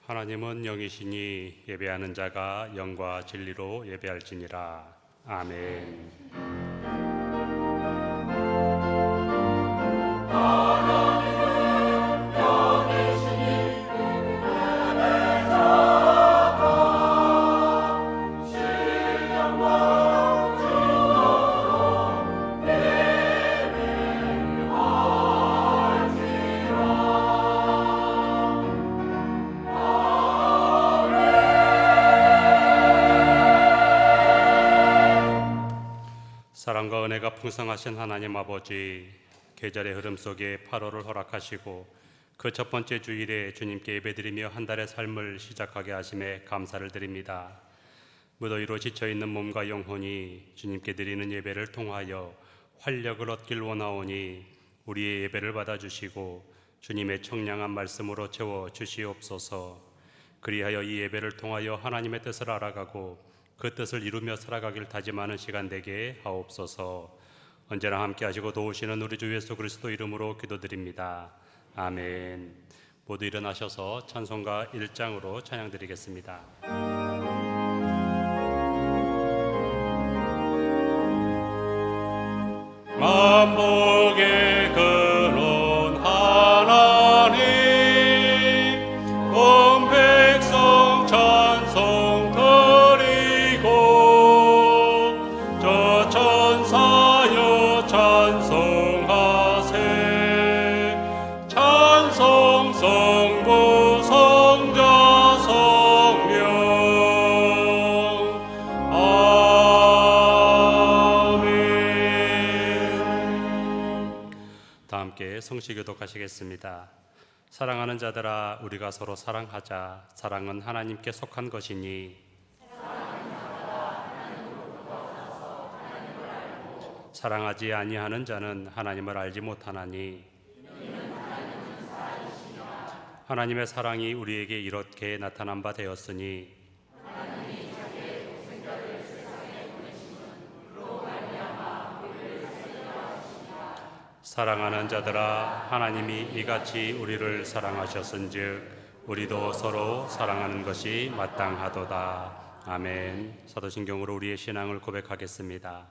하나님은 영이시니 예배하는 자가 영과 진리로 예배할지니라. 아멘. 사랑과 은혜가 풍성하신 하나님 아버지, 계절의 흐름 속에 8월을 허락하시고 그 첫 번째 주일에 주님께 예배드리며 한 달의 삶을 시작하게 하심에 감사를 드립니다. 무더위로 지쳐있는 몸과 영혼이 주님께 드리는 예배를 통하여 활력을 얻길 원하오니 우리의 예배를 받아주시고 주님의 청량한 말씀으로 채워주시옵소서. 그리하여 이 예배를 통하여 하나님의 뜻을 알아가고 그 뜻을 이루며 살아가길 다짐하는 시간 되게 하옵소서. 언제나 함께 하시고 도우시는 우리 주 예수 그리스도 이름으로 기도드립니다. 아멘. 모두 일어나셔서 찬송가 1장으로 찬양드리겠습니다. 만복의 근원 하나님, 온 백성 찬송 드리고 저 천사여 찬송하세. 찬송 성부 성자 성령. 다 함께 성시교독하시겠습니다. 사랑하는 자들아, 우리가 서로 사랑하자. 사랑은 하나님께 속한 것이니 사랑하지 아니하는 자는 하나님을 알지 못하나니 하나님의 사랑이 우리에게 이렇게 나타난 바 되었으니 사랑하는 자들아, 하나님이 이같이 우리를 사랑하셨은즉 우리도 서로 사랑하는 것이 마땅하도다. 아멘. 사도신경으로 우리의 신앙을 고백하겠습니다.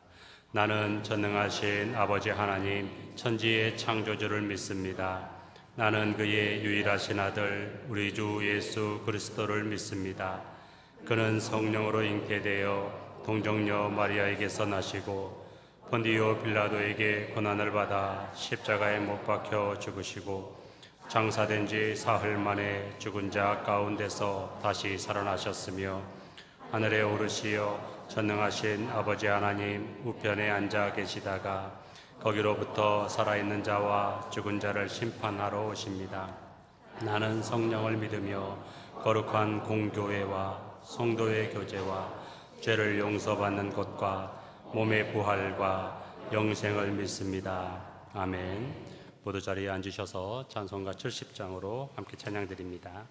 나는 전능하신 아버지 하나님 천지의 창조주를 믿습니다. 나는 그의 유일하신 아들 우리 주 예수 그리스도를 믿습니다. 그는 성령으로 잉태되어 동정녀 마리아에게서 나시고 본디오 빌라도에게 고난을 받아 십자가에 못 박혀 죽으시고 장사된 지 사흘 만에 죽은 자 가운데서 다시 살아나셨으며 하늘에 오르시어 전능하신 아버지 하나님 우편에 앉아 계시다가 거기로부터 살아있는 자와 죽은 자를 심판하러 오십니다. 나는 성령을 믿으며 거룩한 공교회와 성도의 교제와 죄를 용서받는 것과 몸의 부활과 영생을 믿습니다. 아멘. 모두 자리에 앉으셔서 찬송가 70장으로 함께 찬양드립니다.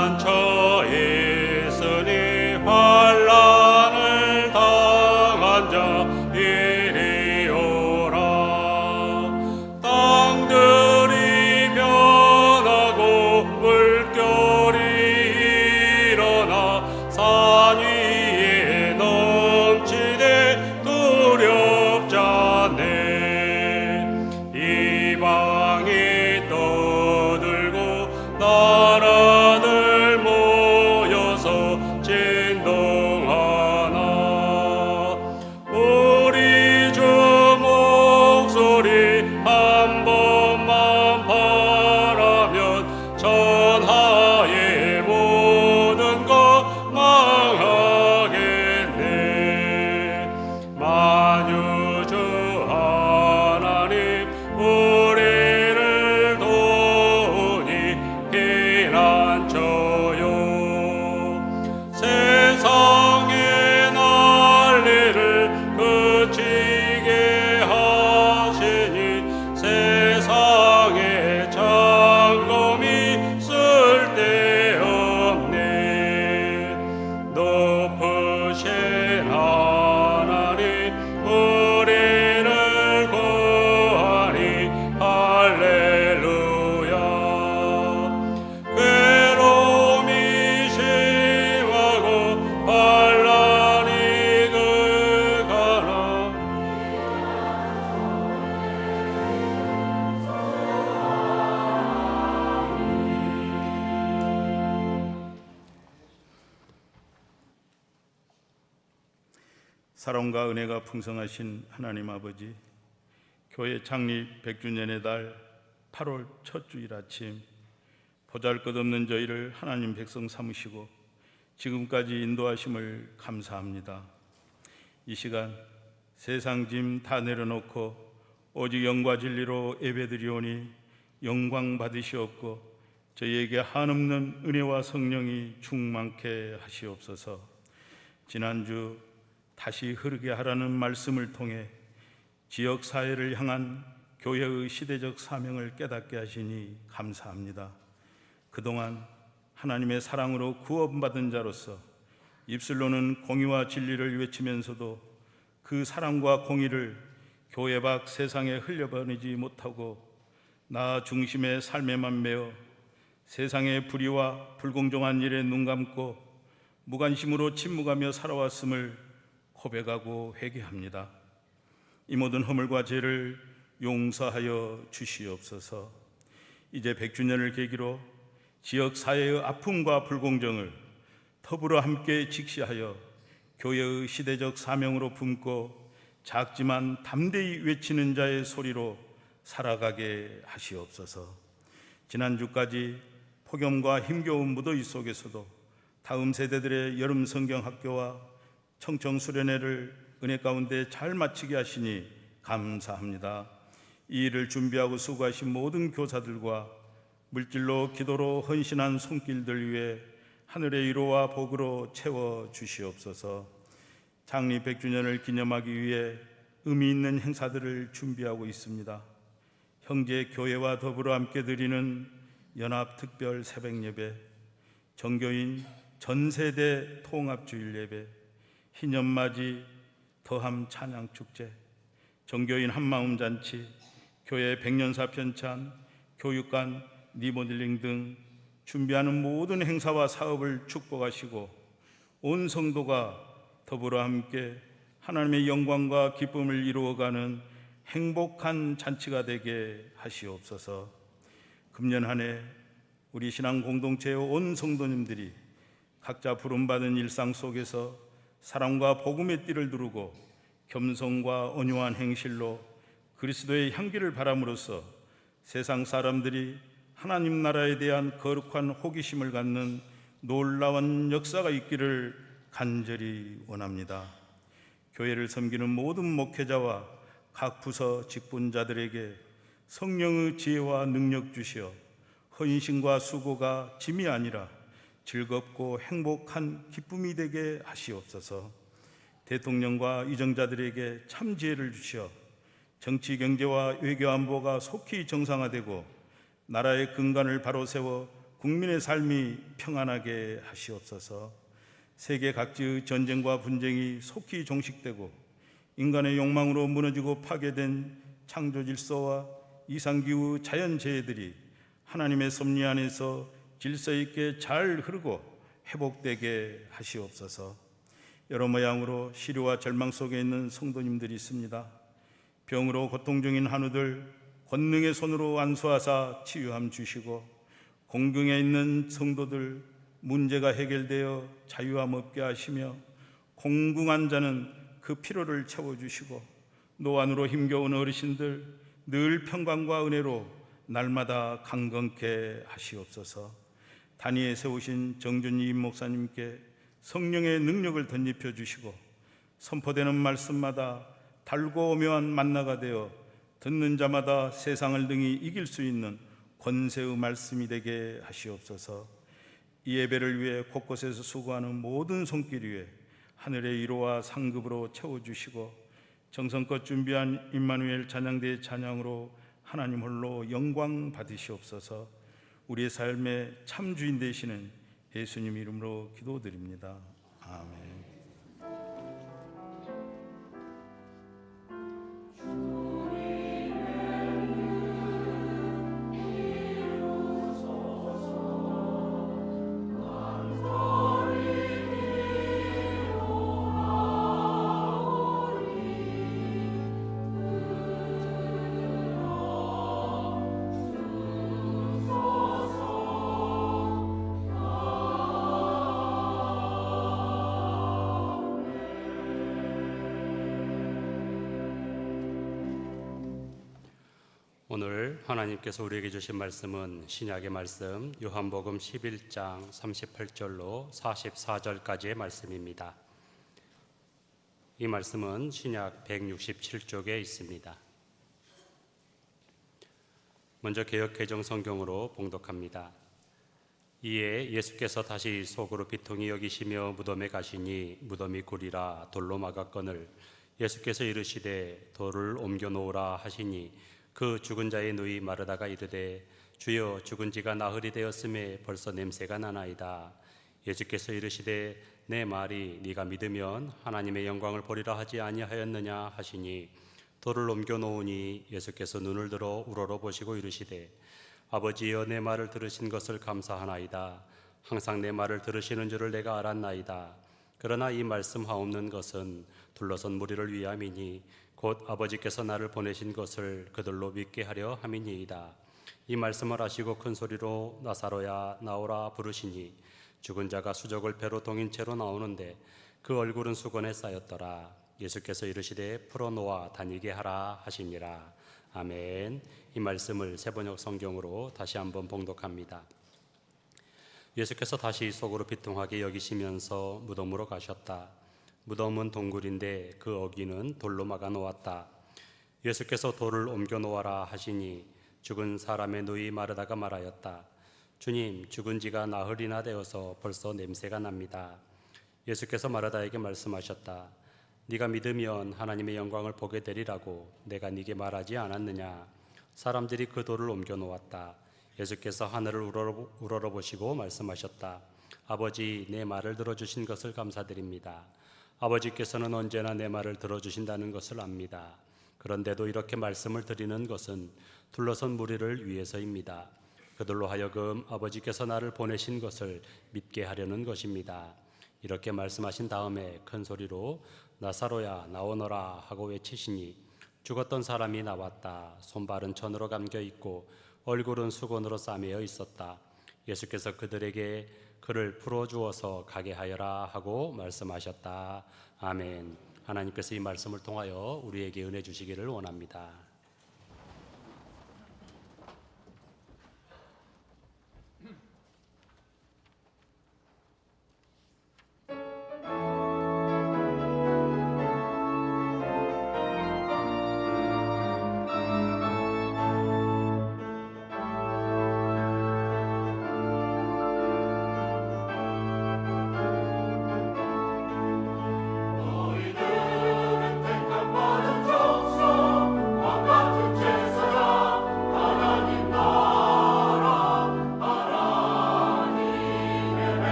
피난처에 있으니 환난을 당한 자 이리 오라. 땅들이 변하고 물결이 일어나 산 위에 넘치되 두렵지 않네. 이방이 떠들고 나라들 모여서 진동하나. 우리 주 목소리 한 번만 바라면 천하의 모든 것 망하겠네. 만유주 하나님 우리를 도우니 피난처요. 세상의 난리를 그치게 하시니 세상의 장검이 쓸 사랑과 은혜가 풍성하신 하나님 아버지, 교회 창립 100주년의 달 8월 첫 주일 아침, 보잘것없는 저희를 하나님 백성 삼으시고 지금까지 인도하심을 감사합니다. 이 시간 세상 짐 다 내려놓고 오직 영과 진리로 예배드리오니 영광 받으시옵고 저희에게 한없는 은혜와 성령이 충만케 하시옵소서. 지난주 다시 흐르게 하라는 말씀을 통해 지역 사회를 향한 교회의 시대적 사명을 깨닫게 하시니 감사합니다. 그동안 하나님의 사랑으로 구원받은 자로서 입술로는 공의와 진리를 외치면서도 그 사랑과 공의를 교회 밖 세상에 흘려보내지 못하고 나 중심의 삶에만 매어 세상의 불의와 불공정한 일에 눈 감고 무관심으로 침묵하며 살아왔음을 고백하고 회개합니다. 이 모든 허물과 죄를 용서하여 주시옵소서. 이제 100주년을 계기로 지역 사회의 아픔과 불공정을 더불어 함께 직시하여 교회의 시대적 사명으로 품고 작지만 담대히 외치는 자의 소리로 살아가게 하시옵소서. 지난주까지 폭염과 힘겨운 무더위 속에서도 다음 세대들의 여름 성경 학교와 청청 수련회를 은혜 가운데 잘 마치게 하시니 감사합니다. 이 일을 준비하고 수고하신 모든 교사들과 물질로 기도로 헌신한 손길들 위해 하늘의 위로와 복으로 채워 주시옵소서. 창립 100주년을 기념하기 위해 의미 있는 행사들을 준비하고 있습니다. 형제 교회와 더불어 함께 드리는 연합 특별 새벽 예배, 정교인 전세대 통합주일 예배, 희년맞이 더함 찬양축제, 정교인 한마음 잔치, 교회 100년사 편찬, 교육관 리모델링 등 준비하는 모든 행사와 사업을 축복하시고 온 성도가 더불어 함께 하나님의 영광과 기쁨을 이루어가는 행복한 잔치가 되게 하시옵소서. 금년 한 해 우리 신앙 공동체의 온 성도님들이 각자 부름받은 일상 속에서 사랑과 복음의 띠를 두르고 겸손과 온유한 행실로 그리스도의 향기를 바람으로써 세상 사람들이 하나님 나라에 대한 거룩한 호기심을 갖는 놀라운 역사가 있기를 간절히 원합니다. 교회를 섬기는 모든 목회자와 각 부서 직분자들에게 성령의 지혜와 능력 주시어 헌신과 수고가 짐이 아니라 즐겁고 행복한 기쁨이 되게 하시옵소서. 대통령과 위정자들에게 참 지혜를 주시어 정치, 경제와 외교, 안보가 속히 정상화되고 나라의 근간을 바로 세워 국민의 삶이 평안하게 하시옵소서. 세계 각지의 전쟁과 분쟁이 속히 종식되고 인간의 욕망으로 무너지고 파괴된 창조 질서와 이상기후 자연재해들이 하나님의 섭리 안에서 질서 있게 잘 흐르고 회복되게 하시옵소서. 여러 모양으로 시류와 절망 속에 있는 성도님들이 있습니다. 병으로 고통 중인 한우들 권능의 손으로 안수하사 치유함 주시고, 공경에 있는 성도들 문제가 해결되어 자유함 없게 하시며, 공궁한 자는 그 피로를 채워주시고, 노안으로 힘겨운 어르신들 늘 평강과 은혜로 날마다 강건케 하시옵소서. 단위에 세우신 정준희 목사님께 성령의 능력을 덧입혀 주시고 선포되는 말씀마다 달고 오묘한 만나가 되어 듣는 자마다 세상을 능히 이길 수 있는 권세의 말씀이 되게 하시옵소서. 이 예배를 위해 곳곳에서 수고하는 모든 손길 위에 하늘의 위로와 상급으로 채워주시고 정성껏 준비한 임마누엘 찬양대의 찬양으로 하나님 홀로 영광 받으시옵소서. 우리의 삶의 참 주인 되시는 예수님 이름으로 기도드립니다. 아멘. 오늘 하나님께서 우리에게 주신 말씀은 신약의 말씀 요한복음 11장 38절로 44절까지의 말씀입니다. 이 말씀은 신약 167쪽에 있습니다. 먼저 개역 개정 성경으로 봉독합니다. 이에 예수께서 다시 속으로 비통히 여기시며 무덤에 가시니 무덤이 굴이라 돌로 막았거늘 예수께서 이르시되 돌을 옮겨 놓으라 하시니 그 죽은 자의 누이 마르다가 이르되 주여 죽은 지가 나흘이 되었음에 벌써 냄새가 나나이다. 예수께서 이르시되 내 말이 네가 믿으면 하나님의 영광을 보리라 하지 아니하였느냐 하시니 돌을 옮겨 놓으니 예수께서 눈을 들어 우러러 보시고 이르시되 아버지여 내 말을 들으신 것을 감사하나이다. 항상 내 말을 들으시는 줄을 내가 알았나이다. 그러나 이 말씀하옵는 것은 둘러선 무리를 위함이니 곧 아버지께서 나를 보내신 것을 그들로 믿게 하려 함이니이다. 이 말씀을 하시고 큰 소리로 나사로야 나오라 부르시니 죽은 자가 수족을 배로 동인 채로 나오는데 그 얼굴은 수건에 쌓였더라. 예수께서 이르시되 풀어놓아 다니게 하라 하시니라. 아멘. 이 말씀을 세번역 성경으로 다시 한번 봉독합니다. 예수께서 다시 속으로 비통하게 여기시면서 무덤으로 가셨다. 무덤은 동굴인데 그 어귀는 돌로 막아 놓았다. 예수께서 돌을 옮겨 놓아라 하시니 죽은 사람의 누이 마르다가 말하였다. 주님, 죽은 지가 나흘이나 되어서 벌써 냄새가 납니다. 예수께서 마르다에게 말씀하셨다. 네가 믿으면 하나님의 영광을 보게 되리라고 내가 네게 말하지 않았느냐. 사람들이 그 돌을 옮겨 놓았다. 예수께서 하늘을 우러러 보시고 말씀하셨다. 아버지, 내 말을 들어주신 것을 감사드립니다. 아버지께서는 언제나 내 말을 들어주신다는 것을 압니다. 그런데도 이렇게 말씀을 드리는 것은 둘러선 무리를 위해서입니다. 그들로 하여금 아버지께서 나를 보내신 것을 믿게 하려는 것입니다. 이렇게 말씀하신 다음에 큰 소리로 나사로야 나오너라 하고 외치시니 죽었던 사람이 나왔다. 손발은 천으로 감겨 있고 얼굴은 수건으로 싸매어 있었다. 예수께서 그들에게 그를 풀어주어서 가게 하여라 하고 말씀하셨다. 아멘. 하나님께서 이 말씀을 통하여 우리에게 은혜 주시기를 원합니다. 너희들은 택한 받은 족속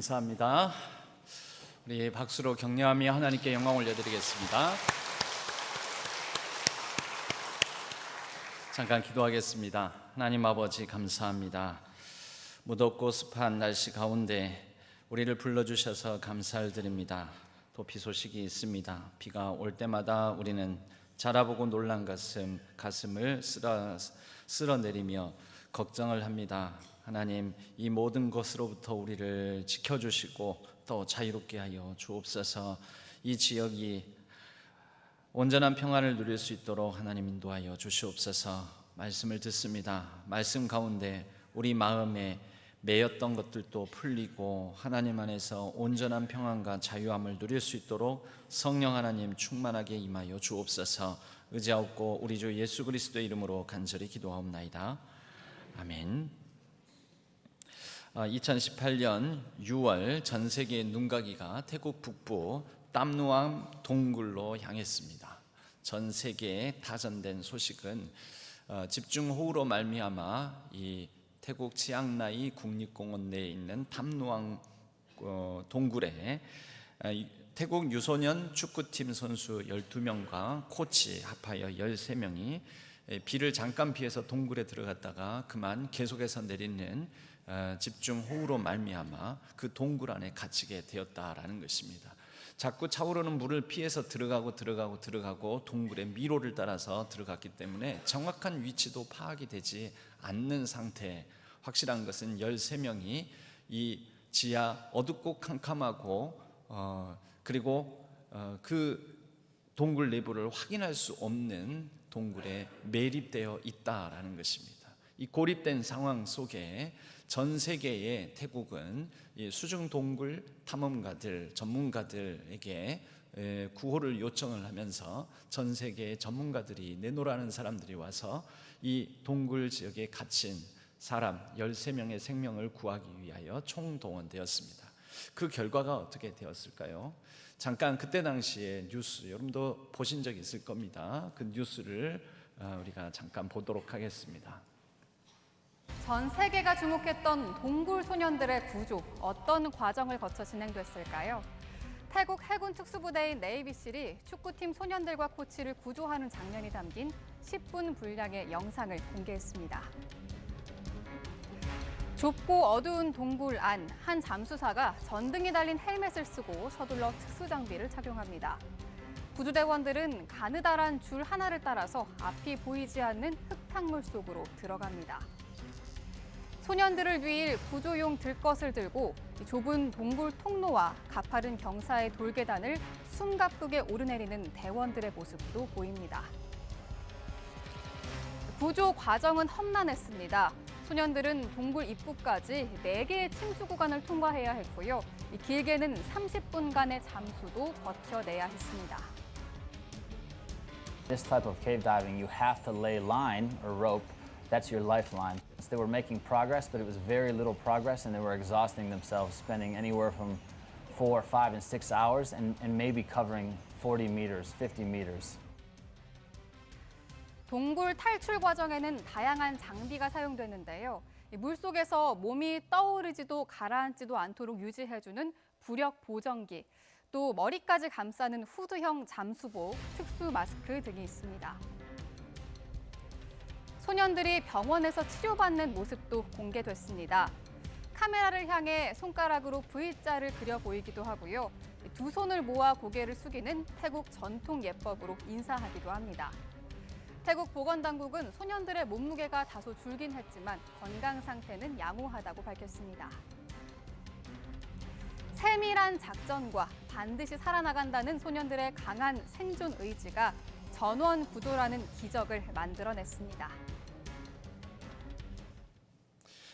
감사합니다. 우리 박수로 격려하며 하나님께 영광 올려드리겠습니다. 잠깐 기도하겠습니다. 하나님 아버지 감사합니다. 무덥고 습한 날씨 가운데 우리를 불러주셔서 감사를 드립니다. 또 비 소식이 있습니다. 비가 올 때마다 우리는 자라보고 놀란 가슴을 쓸어내리며 걱정을 합니다. 하나님, 이 모든 것으로부터 우리를 지켜주시고 또 자유롭게 하여 주옵소서. 이 지역이 온전한 평안을 누릴 수 있도록 하나님 인도하여 주시옵소서. 말씀을 듣습니다. 말씀 가운데 우리 마음에 매였던 것들도 풀리고 하나님 안에서 온전한 평안과 자유함을 누릴 수 있도록 성령 하나님 충만하게 임하여 주옵소서. 의지하옵고 우리 주 예수 그리스도의 이름으로 간절히 기도하옵나이다. 아멘. 2018년 6월 전 세계 눈가기가 태국 북부 땀누암 동굴로 향했습니다. 전 세계에 타전된 소식은 집중호우로 말미암아 이 태국 치앙라이 국립공원 내에 있는 탐누암 동굴에 태국 유소년 축구팀 선수 12명과 코치 합하여 13명이 비를 잠깐 피해서 동굴에 들어갔다가 그만 계속해서 내리는 집중호우로 말미암아 그 동굴 안에 갇히게 되었다라는 것입니다. 자꾸 차오르는 물을 피해서 들어가고 동굴의 미로를 따라서 들어갔기 때문에 정확한 위치도 파악이 되지 않는 상태. 확실한 것은 13명이 이 지하 어둡고 캄캄하고 그리고 그 동굴 내부를 확인할 수 없는 동굴에 매립되어 있다라는 것입니다. 이 고립된 상황 속에 전 세계의 태국은 수중 동굴 탐험가들, 전문가들에게 구호를 요청을 하면서 전 세계의 전문가들이 내노라는 사람들이 와서 이 동굴 지역에 갇힌 사람 13명의 생명을 구하기 위하여 총동원되었습니다. 그 결과가 어떻게 되었을까요? 잠깐 그때 당시에 뉴스, 여러분도 보신 적 있을 겁니다. 그 뉴스를 우리가 잠깐 보도록 하겠습니다. 전 세계가 주목했던 동굴 소년들의 구조, 어떤 과정을 거쳐 진행됐을까요? 태국 해군 특수부대인 네이비실이 축구팀 소년들과 코치를 구조하는 장면이 담긴 10분 분량의 영상을 공개했습니다. 좁고 어두운 동굴 안 한 잠수사가 전등이 달린 헬멧을 쓰고 서둘러 특수장비를 착용합니다. 구조대원들은 가느다란 줄 하나를 따라서 앞이 보이지 않는 흙탕물 속으로 들어갑니다. 소년들을 누일 구조용 들것을 들고 좁은 동굴 통로와 가파른 경사의 돌계단을 숨가쁘게 오르내리는 대원들의 모습도 보입니다. 구조 과정은 험난했습니다. 소년들은 동굴 입구까지 4개의 침수 구간을 통과해야 했고요. 길게는 30분간의 잠수도 버텨내야 했습니다. This type of cave diving, you have to lay line or rope. That's your lifeline. They were making progress, but it was very little progress, and they were exhausting themselves, spending anywhere from 4, 5, and 6 hours, and maybe covering 40 meters, 50 meters. 동굴 탈출 과정에는 다양한 장비가 사용되는데요. 물속에서 몸이 떠오르지도 가라앉지도 않도록 유지해주는 부력 보정기, 또 머리까지 감싸는 후드형 잠수복, 특수 마스크 등이 있습니다. 소년들이 병원에서 치료받는 모습도 공개됐습니다. 카메라를 향해 손가락으로 V자를 그려 보이기도 하고요. 두 손을 모아 고개를 숙이는 태국 전통 예법으로 인사하기도 합니다. 태국 보건당국은 소년들의 몸무게가 다소 줄긴 했지만 건강 상태는 양호하다고 밝혔습니다. 세밀한 작전과 반드시 살아나간다는 소년들의 강한 생존 의지가 전원 구조라는 기적을 만들어냈습니다.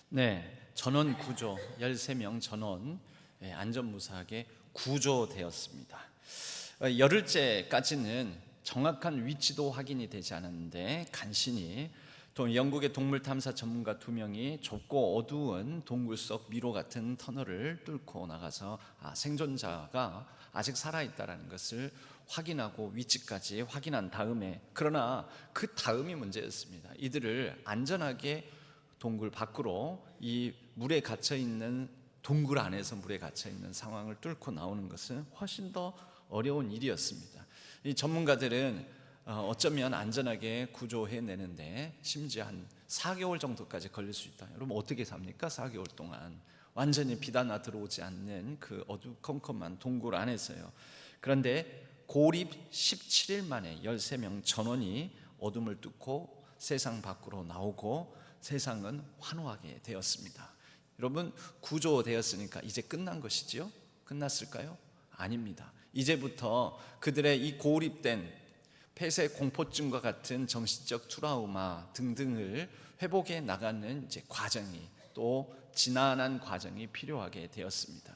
네, 전원 구조 13명 전원 안전무사하게 구조되었습니다. 열흘째까지는 정확한 위치도 확인이 되지 않았는데 간신히 또 영국의 동물 탐사 전문가 2명이 좁고 어두운 동굴 속 미로 같은 터널을 뚫고 나가서 생존자가 아직 살아있다는 것을 확인하고 위치까지 확인한 다음에, 그러나 그 다음이 문제였습니다. 이들을 안전하게 동굴 밖으로 이 물에 갇혀 있는 동굴 안에서 물에 갇혀 있는 상황을 뚫고 나오는 것은 훨씬 더 어려운 일이었습니다. 이 전문가들은 어쩌면 안전하게 구조해내는데 심지어 한 4개월 정도까지 걸릴 수 있다. 여러분 어떻게 삽니까? 4개월 동안 완전히 빛 하나 들어오지 않는 그 어두컴컴한 동굴 안에서요. 그런데 고립 17일 만에 13명 전원이 어둠을 뚫고 세상 밖으로 나오고 세상은 환호하게 되었습니다. 여러분 구조되었으니까 이제 끝난 것이지요? 끝났을까요? 아닙니다. 이제부터 그들의 이 고립된 폐쇄 공포증과 같은 정신적 트라우마 등등을 회복해 나가는 이제 과정이 또 지난한 과정이 필요하게 되었습니다.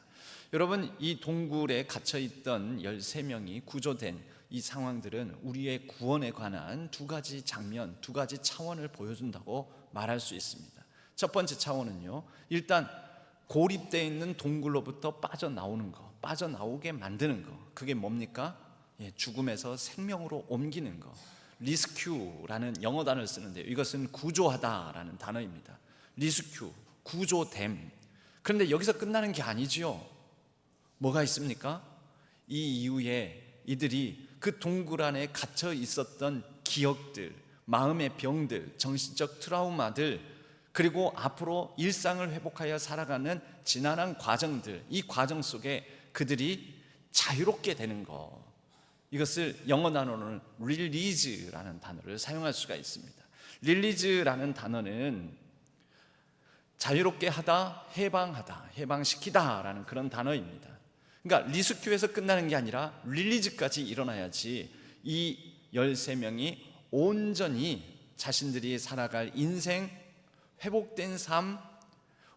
여러분 이 동굴에 갇혀 있던 13명이 구조된 이 상황들은 우리의 구원에 관한 두 가지 장면, 두 가지 차원을 보여준다고 말할 수 있습니다. 첫 번째 차원은요, 일단 고립되어 있는 동굴로부터 빠져나오는 거, 빠져나오게 만드는 거. 그게 뭡니까? 죽음에서 생명으로 옮기는 거. 리스큐라는 영어 단어를 쓰는데요, 이것은 구조하다라는 단어입니다. 리스큐, 구조됨. 그런데 여기서 끝나는 게 아니지요. 뭐가 있습니까? 이 이후에 이들이 그 동굴 안에 갇혀 있었던 기억들, 마음의 병들, 정신적 트라우마들, 그리고 앞으로 일상을 회복하여 살아가는 지난한 과정들, 이 과정 속에 그들이 자유롭게 되는 거, 이것을 영어 단어로는 release라는 단어를 사용할 수가 있습니다. release라는 단어는 자유롭게 하다, 해방하다, 해방시키다라는 그런 단어입니다. 그러니까 리스큐에서 끝나는 게 아니라 릴리즈까지 일어나야지 이 13명이 온전히 자신들이 살아갈 인생, 회복된 삶,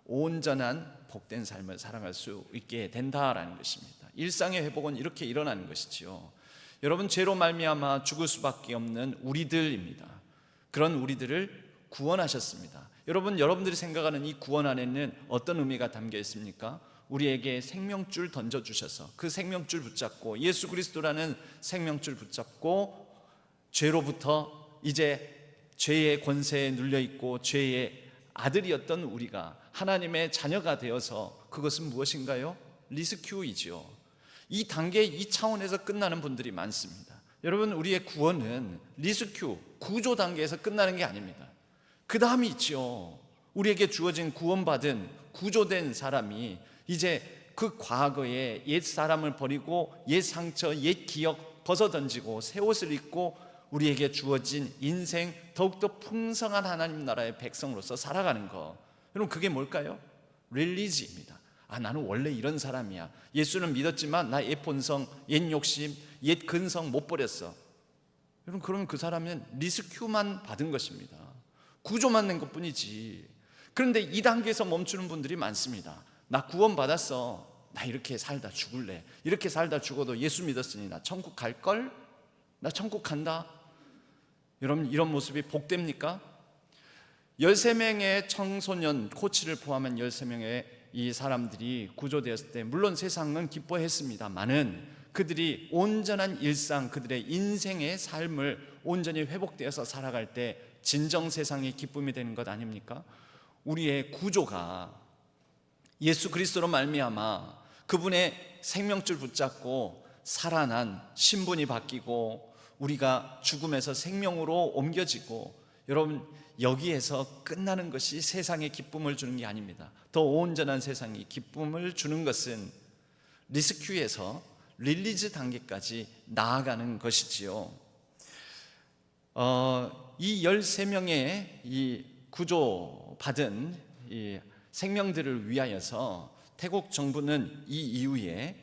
온전한 복된 삶을 살아갈 수 있게 된다라는 것입니다. 일상의 회복은 이렇게 일어나는 것이지요. 여러분 죄로 말미암아 죽을 수밖에 없는 우리들입니다. 그런 우리들을 구원하셨습니다. 여러분들이 생각하는 이 구원 안에는 어떤 의미가 담겨 있습니까? 우리에게 생명줄 던져주셔서 그 생명줄 붙잡고 예수 그리스도라는 생명줄 붙잡고 죄로부터 이제 죄의 권세에 눌려있고 죄의 아들이었던 우리가 하나님의 자녀가 되어서, 그것은 무엇인가요? 리스큐이지요. 이 단계, 이 차원에서 끝나는 분들이 많습니다. 여러분 우리의 구원은 리스큐, 구조 단계에서 끝나는 게 아닙니다. 그 다음이 있죠. 우리에게 주어진 구원받은 구조된 사람이 이제 그 과거의 옛 사람을 버리고 옛 상처, 옛 기억 벗어던지고 새 옷을 입고 우리에게 주어진 인생, 더욱더 풍성한 하나님 나라의 백성으로서 살아가는 거. 여러분 그게 뭘까요? 릴리즈입니다. 나는 원래 이런 사람이야. 예수는 믿었지만 나 옛 본성, 옛 욕심, 옛 근성 못 버렸어. 여러분 그러면 그 사람은 리스큐만 받은 것입니다. 구조만 낸 것뿐이지. 그런데 이 단계에서 멈추는 분들이 많습니다. 나 구원 받았어. 나 이렇게 살다 죽을래. 이렇게 살다 죽어도 예수 믿었으니 나 천국 갈걸? 나 천국 간다. 여러분 이런 모습이 복됩니까? 13명의 청소년, 코치를 포함한 13명의 이 사람들이 구조되었을 때 물론 세상은 기뻐했습니다만은 그들이 온전한 일상, 그들의 인생의 삶을 온전히 회복되어서 살아갈 때 진정 세상의 기쁨이 되는 것 아닙니까? 우리의 구조가 예수 그리스도로 말미암아 그분의 생명줄 붙잡고 살아난 신분이 바뀌고 우리가 죽음에서 생명으로 옮겨지고, 여러분 여기에서 끝나는 것이 세상에 기쁨을 주는 게 아닙니다. 더 온전한 세상에 기쁨을 주는 것은 리스큐에서 릴리즈 단계까지 나아가는 것이지요. 이 13명의 이 구조받은 이 생명들을 위하여서 태국 정부는 이 이후에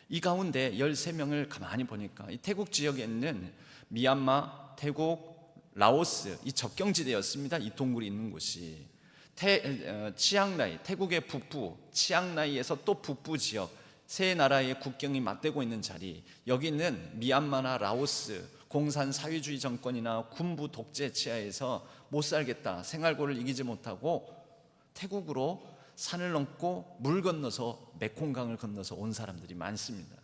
이 가운데 13명을 가만히 보니까 이 태국 지역에 있는 미얀마, 태국, 라오스, 이 접경지대였습니다. 이 동굴이 있는 곳이 치앙라이, 태국의 북부 치앙라이에서 또 북부 지역, 세 나라의 국경이 맞대고 있는 자리, 여기는 미얀마나 라오스 공산 사회주의 정권이나 군부 독재 치하에서 못 살겠다, 생활고를 이기지 못하고 태국으로 산을 넘고 물 건너서 메콩강을 건너서 온 사람들이 많습니다.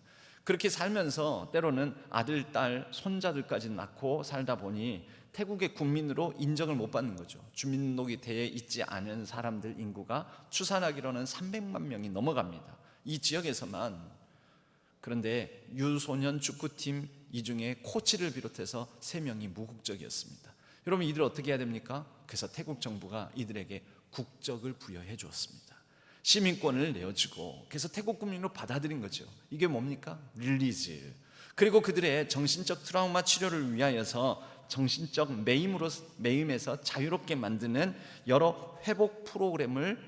그렇게 살면서 때로는 아들, 딸, 손자들까지 낳고 살다 보니 태국의 국민으로 인정을 못 받는 거죠. 주민등록이 되어 있지 않은 사람들 인구가 추산하기로는 300만 명이 넘어갑니다. 이 지역에서만. 그런데 유소년 축구팀 이 중에 코치를 비롯해서 3명이 무국적이었습니다. 여러분, 이들 어떻게 해야 됩니까? 그래서 태국 정부가 이들에게 국적을 부여해 주었습니다. 시민권을 내어주고, 그래서 태국 국민으로 받아들인 거죠. 이게 뭡니까? 릴리즈. 그리고 그들의 정신적 트라우마 치료를 위하여서 정신적 매임에서 자유롭게 만드는 여러 회복 프로그램을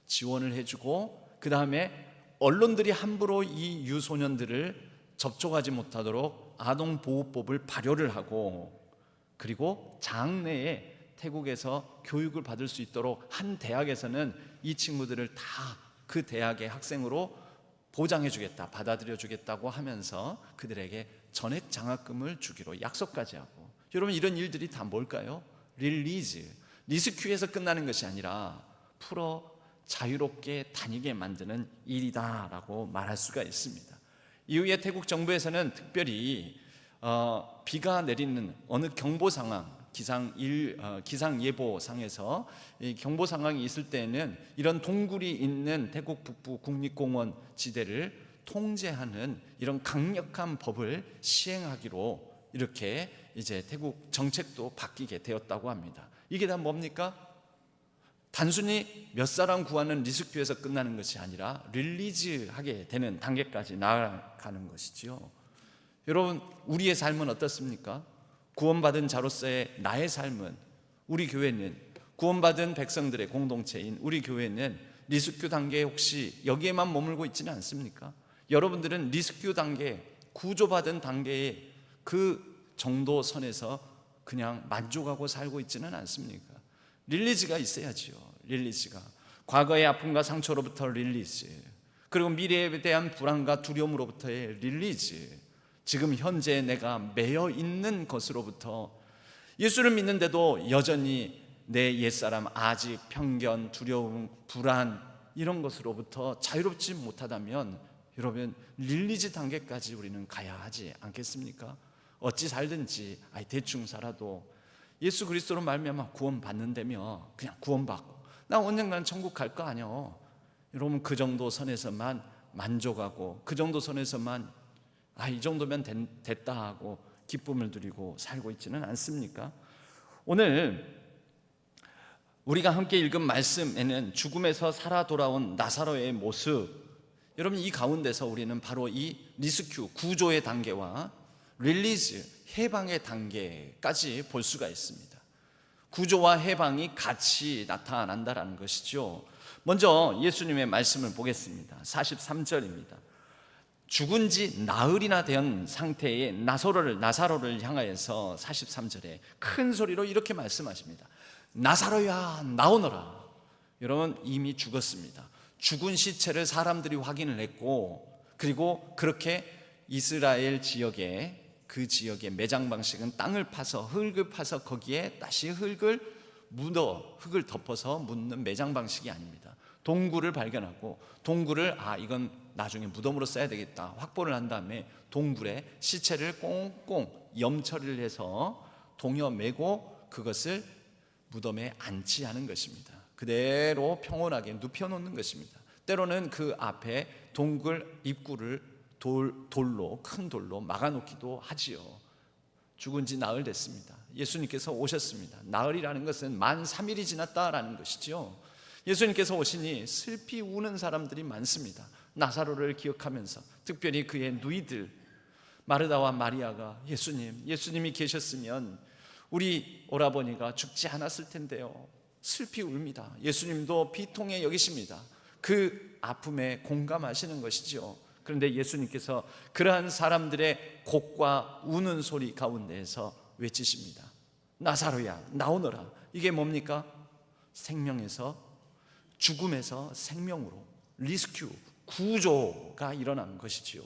지원을 해주고, 그 다음에 언론들이 함부로 이 유소년들을 접촉하지 못하도록 아동보호법을 발효를 하고, 그리고 장래에 태국에서 교육을 받을 수 있도록 한 대학에서는 이 친구들을 다 그 대학의 학생으로 보장해 주겠다, 받아들여 주겠다고 하면서 그들에게 전액 장학금을 주기로 약속까지 하고. 여러분, 이런 일들이 다 뭘까요? 릴리즈, 리스큐에서 끝나는 것이 아니라 풀어 자유롭게 다니게 만드는 일이다라고 말할 수가 있습니다. 이후에 태국 정부에서는 특별히 비가 내리는 어느 경보 상황, 기상 예보상에서 경보 상황이 있을 때에는 이런 동굴이 있는 태국 북부 국립공원 지대를 통제하는 이런 강력한 법을 시행하기로 이렇게 이제 태국 정책도 바뀌게 되었다고 합니다. 이게 다 뭡니까? 단순히 몇 사람 구하는 리스큐에서 끝나는 것이 아니라 릴리즈하게 되는 단계까지 나아가는 것이지요. 여러분, 우리의 삶은 어떻습니까? 구원받은 자로서의 나의 삶은, 우리 교회는 구원받은 백성들의 공동체인 우리 교회는 리스큐 단계에 혹시 여기에만 머물고 있지는 않습니까? 여러분들은 리스큐 단계, 구조받은 단계의 그 정도 선에서 그냥 만족하고 살고 있지는 않습니까? 릴리즈가 있어야지요. 릴리즈가 과거의 아픔과 상처로부터 릴리즈, 그리고 미래에 대한 불안과 두려움으로부터의 릴리즈, 지금 현재 내가 매여 있는 것으로부터, 예수를 믿는데도 여전히 내 옛사람 아직 편견, 두려움, 불안 이런 것으로부터 자유롭지 못하다면 여러분, 릴리즈 단계까지 우리는 가야 하지 않겠습니까? 어찌 살든지 대충 살아도 예수 그리스도로 말미암아 구원받는다며 그냥 구원받고 나 언젠가는 천국 갈 거 아니요. 여러분, 그 정도 선에서만 만족하고 그 정도 선에서만 이 정도면 됐다 하고 기쁨을 누리고 살고 있지는 않습니까? 오늘 우리가 함께 읽은 말씀에는 죽음에서 살아 돌아온 나사로의 모습, 여러분, 이 가운데서 우리는 바로 이 리스큐, 구조의 단계와 릴리즈, 해방의 단계까지 볼 수가 있습니다. 구조와 해방이 같이 나타난다는 것이죠. 먼저 예수님의 말씀을 보겠습니다. 43절입니다. 죽은 지 나흘이나 된 상태의 나사로를 향하여서 43절에 큰 소리로 이렇게 말씀하십니다. 나사로야, 나오너라. 여러분, 이미 죽었습니다. 죽은 시체를 사람들이 확인을 했고, 그리고 그렇게 이스라엘 지역에, 그 지역의 매장 방식은 땅을 파서, 흙을 파서 거기에 다시 흙을 덮어서 묻는 매장 방식이 아닙니다. 동굴을 발견하고, 동굴을 이건 나중에 무덤으로 써야 되겠다 확보를 한 다음에 동굴에 시체를 꽁꽁 염처리를 해서 동여 매고 그것을 무덤에 안치하는 것입니다. 그대로 평온하게 눕혀놓는 것입니다. 때로는 그 앞에 동굴 입구를 큰 돌로 막아놓기도 하지요. 죽은 지 나흘 됐습니다. 예수님께서 오셨습니다. 나흘이라는 것은 만 3일이 지났다라는 것이죠. 예수님께서 오시니 슬피 우는 사람들이 많습니다. 나사로를 기억하면서, 특별히 그의 누이들 마르다와 마리아가 예수님이 계셨으면 우리 오라버니가 죽지 않았을 텐데요. 슬피 웁니다. 예수님도 비통해 여기십니다. 그 아픔에 공감하시는 것이죠. 그런데 예수님께서 그러한 사람들의 곡과 우는 소리 가운데에서 외치십니다. 나사로야, 나오너라. 이게 뭡니까? 생명에서, 죽음에서 생명으로 리스큐, 구조가 일어난 것이지요.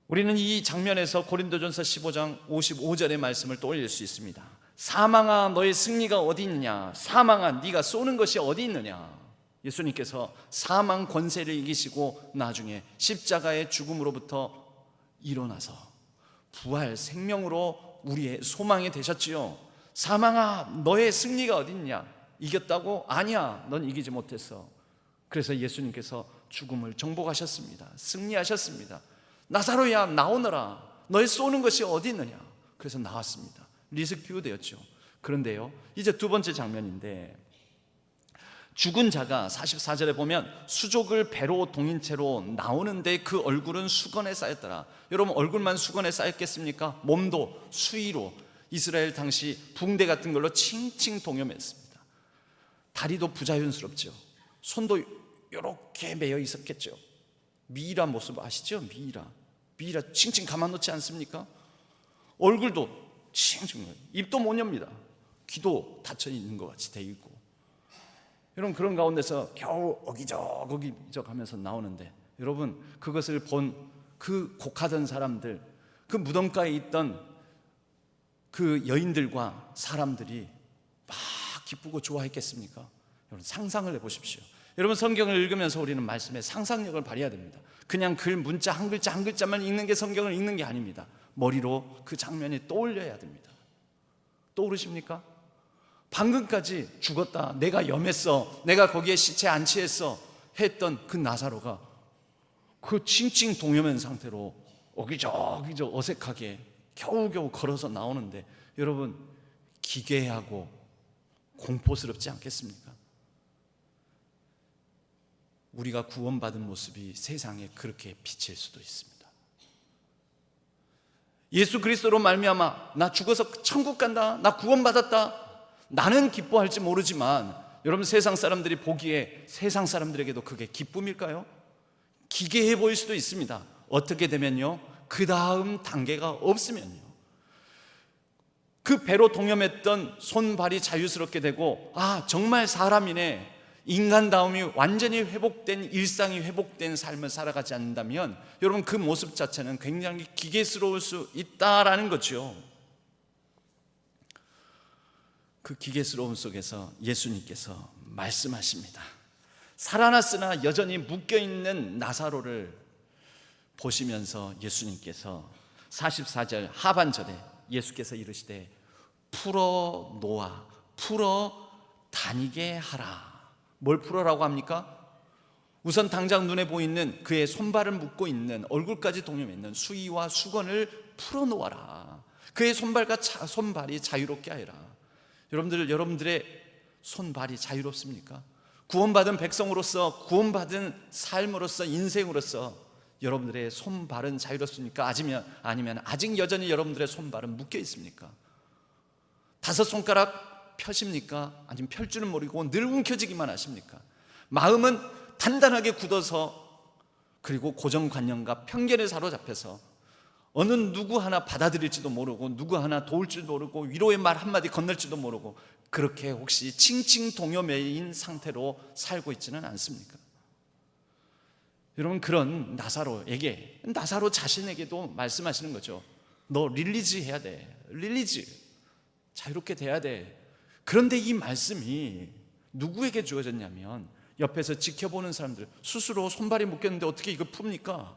우리는 이 장면에서 고린도전서 15장 55절의 말씀을 떠올릴 수 있습니다. 사망아, 너의 승리가 어디 있느냐? 사망아, 네가 쏘는 것이 어디 있느냐? 예수님께서 사망 권세를 이기시고 나중에 십자가의 죽음으로부터 일어나서 부활 생명으로 우리의 소망이 되셨지요. 사망아, 너의 승리가 어딨냐? 이겼다고? 아니야, 넌 이기지 못했어. 그래서 예수님께서 죽음을 정복하셨습니다. 승리하셨습니다. 나사로야, 나오너라. 너의 쏘는 것이 어디 있느냐? 그래서 나왔습니다. 리스큐 되었죠. 그런데요, 이제 두 번째 장면인데, 죽은 자가 44절에 보면 수족을 배로 동인 채로 나오는데 그 얼굴은 수건에 쌓였더라. 여러분, 얼굴만 수건에 쌓였겠습니까? 몸도 수의로, 이스라엘 당시 붕대 같은 걸로 칭칭 동여맸습니다. 다리도 부자연스럽죠. 손도 이렇게 매여 있었겠죠. 미이라 모습 아시죠? 미이라 칭칭 가만놓지 않습니까? 얼굴도 칭칭, 입도 못 엽니다. 귀도 닫혀 있는 것 같이 돼 있고. 여러분, 그런 가운데서 겨우 어기적 하면서 나오는데, 여러분, 그것을 본 그 곡하던 사람들, 그 무덤가에 있던 그 여인들과 사람들이 막 기쁘고 좋아했겠습니까? 여러분, 상상을 해보십시오. 여러분, 성경을 읽으면서 우리는 말씀에 상상력을 발휘해야 됩니다. 그냥 글 문자 한 글자 한 글자만 읽는 게 성경을 읽는 게 아닙니다. 머리로 그 장면이 떠올려야 됩니다. 떠오르십니까? 방금까지 죽었다, 내가 염했어, 내가 거기에 시체 안치했어 했던 그 나사로가 그 칭칭 동여맨 상태로 어기적 어색하게 겨우겨우 걸어서 나오는데, 여러분, 기괴하고 공포스럽지 않겠습니까? 우리가 구원받은 모습이 세상에 그렇게 비칠 수도 있습니다. 예수 그리스도로 말미암아 나 죽어서 천국 간다, 나 구원받았다, 나는 기뻐할지 모르지만, 여러분, 세상 사람들이 보기에 세상 사람들에게도 그게 기쁨일까요? 기괴해 보일 수도 있습니다. 어떻게 되면요, 그 다음 단계가 없으면요, 그 배로 동여맸던 손발이 자유스럽게 되고, 아, 정말 사람이네, 인간다움이 완전히 회복된, 일상이 회복된 삶을 살아가지 않는다면, 여러분, 그 모습 자체는 굉장히 기괴스러울 수 있다라는 거죠. 그 기괴스러움 속에서 예수님께서 말씀하십니다. 살아났으나 여전히 묶여있는 나사로를 보시면서 예수님께서 44절 하반절에 예수께서 이르시되 풀어놓아, 풀어 다니게 하라. 뭘 풀어라고 합니까? 우선 당장 눈에 보이는 그의 손발을 묶고 있는, 얼굴까지 동여매는 수의와 수건을 풀어놓아라. 그의 손발이 자유롭게 하여라. 여러분들의 손발이 자유롭습니까? 구원받은 백성으로서, 구원받은 삶으로서, 인생으로서 여러분들의 손발은 자유롭습니까? 아니면 아직 여전히 여러분들의 손발은 묶여 있습니까? 5손가락 펴십니까? 아니면 펼 줄은 모르고 늘 움켜쥐기만 하십니까? 마음은 단단하게 굳어서, 그리고 고정관념과 편견에 사로잡혀서 어느 누구 하나 받아들일지도 모르고, 누구 하나 도울 줄도 모르고, 위로의 말 한마디 건넬지도 모르고, 그렇게 혹시 칭칭 동여매인 상태로 살고 있지는 않습니까? 여러분, 그런 나사로 자신에게도 말씀하시는 거죠. 너 릴리즈 해야 돼. 릴리즈, 자유롭게 돼야 돼. 그런데 이 말씀이 누구에게 주어졌냐면, 옆에서 지켜보는 사람들, 스스로 손발이 묶였는데 어떻게 이거 풉니까?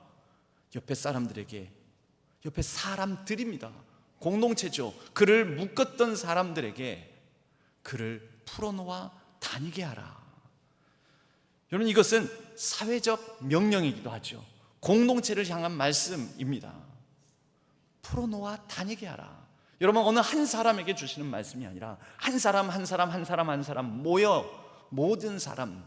옆에 사람들입니다. 공동체죠. 그를 묶었던 사람들에게 그를 풀어놓아 다니게 하라. 여러분, 이것은 사회적 명령이기도 하죠. 공동체를 향한 말씀입니다. 풀어놓아 다니게 하라. 여러분, 어느 한 사람에게 주시는 말씀이 아니라 한 사람 모여 모든 사람,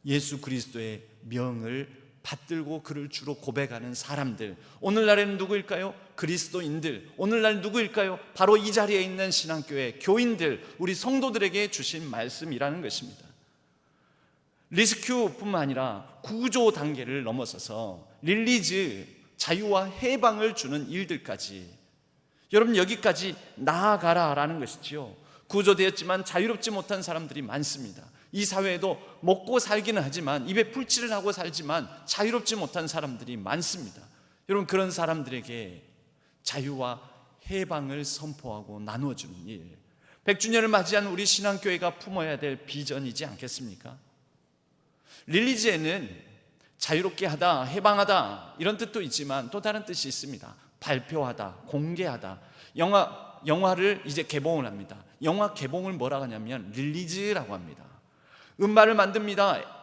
예수 그리스도의 명을 받들고 그를 주로 고백하는 사람들, 오늘날에는 누구일까요? 그리스도인들. 오늘날 누구일까요? 바로 이 자리에 있는 신앙교회 교인들, 우리 성도들에게 주신 말씀이라는 것입니다. 리스큐뿐만 아니라 구조 단계를 넘어서서 릴리즈, 자유와 해방을 주는 일들까지, 여러분, 여기까지 나아가라라는 것이지요. 구조되었지만 자유롭지 못한 사람들이 많습니다. 이 사회에도 먹고 살기는 하지만, 입에 풀칠을 하고 살지만 자유롭지 못한 사람들이 많습니다. 여러분, 그런 사람들에게 자유와 해방을 선포하고 나누어주는 일, 100주년을 맞이한 우리 신앙교회가 품어야 될 비전이지 않겠습니까? 릴리지에는 자유롭게 하다, 해방하다 이런 뜻도 있지만 또 다른 뜻이 있습니다. 발표하다, 공개하다. 영화를 이제 개봉을 합니다. 영화 개봉을 뭐라고 하냐면 릴리즈라고 합니다. 음반을 만듭니다.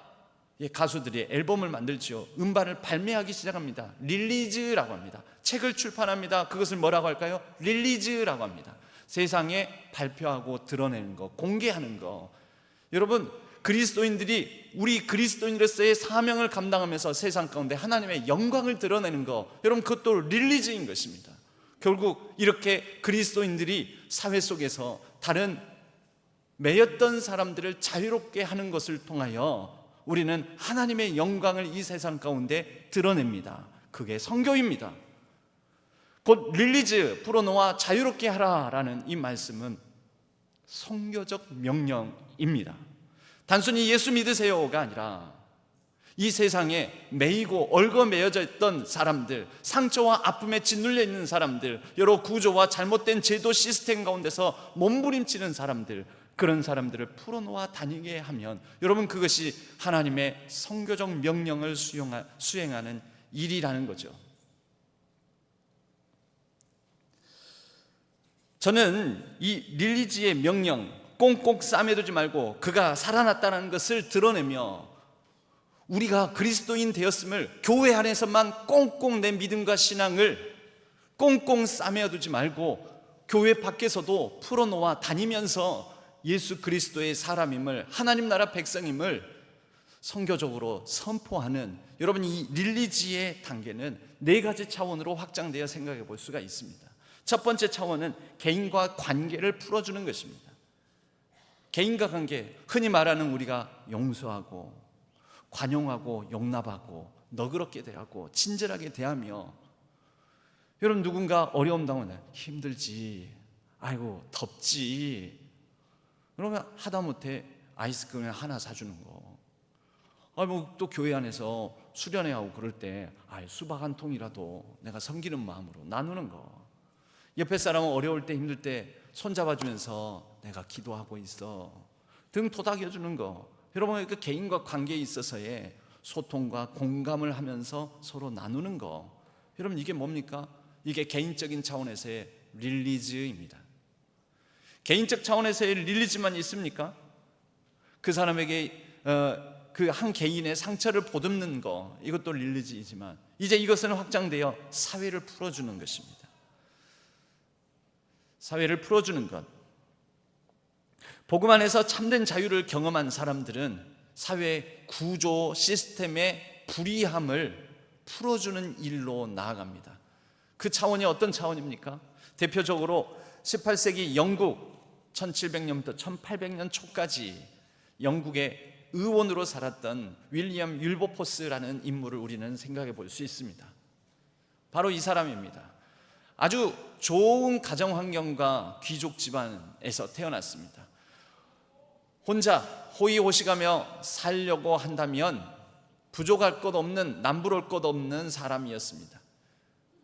가수들이 앨범을 만들죠. 음반을 발매하기 시작합니다. 릴리즈라고 합니다. 책을 출판합니다. 그것을 뭐라고 할까요? 릴리즈라고 합니다. 세상에 발표하고 드러내는 거, 공개하는 거. 여러분, 우리 그리스도인으로서의 사명을 감당하면서 세상 가운데 하나님의 영광을 드러내는 거, 여러분, 그것도 릴리즈인 것입니다. 결국 이렇게 그리스도인들이 사회 속에서 다른 매였던 사람들을 자유롭게 하는 것을 통하여 우리는 하나님의 영광을 이 세상 가운데 드러냅니다. 그게 선교입니다. 곧 릴리즈, 풀어놓아 자유롭게 하라라는 이 말씀은 선교적 명령입니다. 단순히 예수 믿으세요가 아니라 이 세상에 매이고 얽어매여져 있던 사람들, 상처와 아픔에 짓눌려 있는 사람들, 여러 구조와 잘못된 제도 시스템 가운데서 몸부림치는 사람들, 그런 사람들을 풀어놓아 다니게 하면 여러분, 그것이 하나님의 선교적 명령을 수행하는 일이라는 거죠. 저는 이 릴리지의 명령, 꽁꽁 싸매두지 말고 그가 살아났다는 것을 드러내며 우리가 그리스도인 되었음을 교회 안에서만 꽁꽁 내 믿음과 신앙을 꽁꽁 싸매두지 말고 교회 밖에서도 풀어놓아 다니면서 예수 그리스도의 사람임을, 하나님 나라 백성임을 선교적으로 선포하는, 여러분, 이 릴리지의 단계는 4가지 차원으로 확장되어 생각해 볼 수가 있습니다. 첫 번째 차원은 개인과 관계를 풀어주는 것입니다. 개인과 관계, 흔히 말하는 우리가 용서하고 관용하고 용납하고 너그럽게 대하고 친절하게 대하며, 여러분, 누군가 어려움 당하면 힘들지, 아이고 덥지, 그러면 하다못해 아이스크림 하나 사주는 거, 또 교회 안에서 수련회 하고 그럴 때 수박 한 통이라도 내가 섬기는 마음으로 나누는 거, 옆에 사람은 어려울 때 힘들 때 손잡아주면서 내가 기도하고 있어 등 토닥여주는 거, 여러분, 그 개인과 관계에 있어서의 소통과 공감을 하면서 서로 나누는 거, 여러분, 이게 뭡니까? 이게 개인적인 차원에서의 릴리즈입니다. 개인적 차원에서의 릴리즈만 있습니까? 그 사람에게 그 한 개인의 상처를 보듬는 거, 이것도 릴리지이지만 이제 이것은 확장되어 사회를 풀어주는 것입니다. 사회를 풀어주는 것. 복음 안에서 참된 자유를 경험한 사람들은 사회 구조 시스템의 불이함을 풀어주는 일로 나아갑니다. 그 차원이 어떤 차원입니까? 대표적으로 18세기 영국 1700년부터 1800년 초까지 영국의 의원으로 살았던 윌리엄 윌버포스라는 인물을 우리는 생각해 볼 수 있습니다. 바로 이 사람입니다. 아주 좋은 가정 환경과 귀족 집안에서 태어났습니다. 혼자 호의호식하며 살려고 한다면 부족할 것 없는, 남부러울 것 없는 사람이었습니다.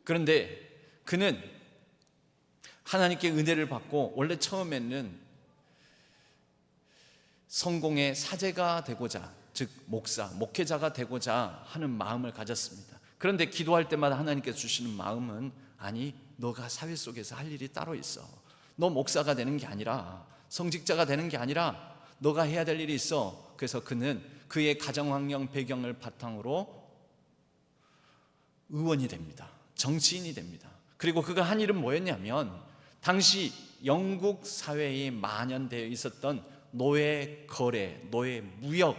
그런데 그는 하나님께 은혜를 받고 원래 처음에는 성공의 사제가 되고자, 즉 목사, 목회자가 되고자 하는 마음을 가졌습니다. 그런데 기도할 때마다 하나님께서 주시는 마음은, 아니, 너가 사회 속에서 할 일이 따로 있어. 너 목사가 되는 게 아니라, 성직자가 되는 게 아니라 너가 해야 될 일이 있어. 그래서 그는 그의 가정환경 배경을 바탕으로 의원이 됩니다. 정치인이 됩니다. 그리고 그가 한 일은 뭐였냐면, 당시 영국 사회에 만연되어 있었던 노예 거래, 노예 무역,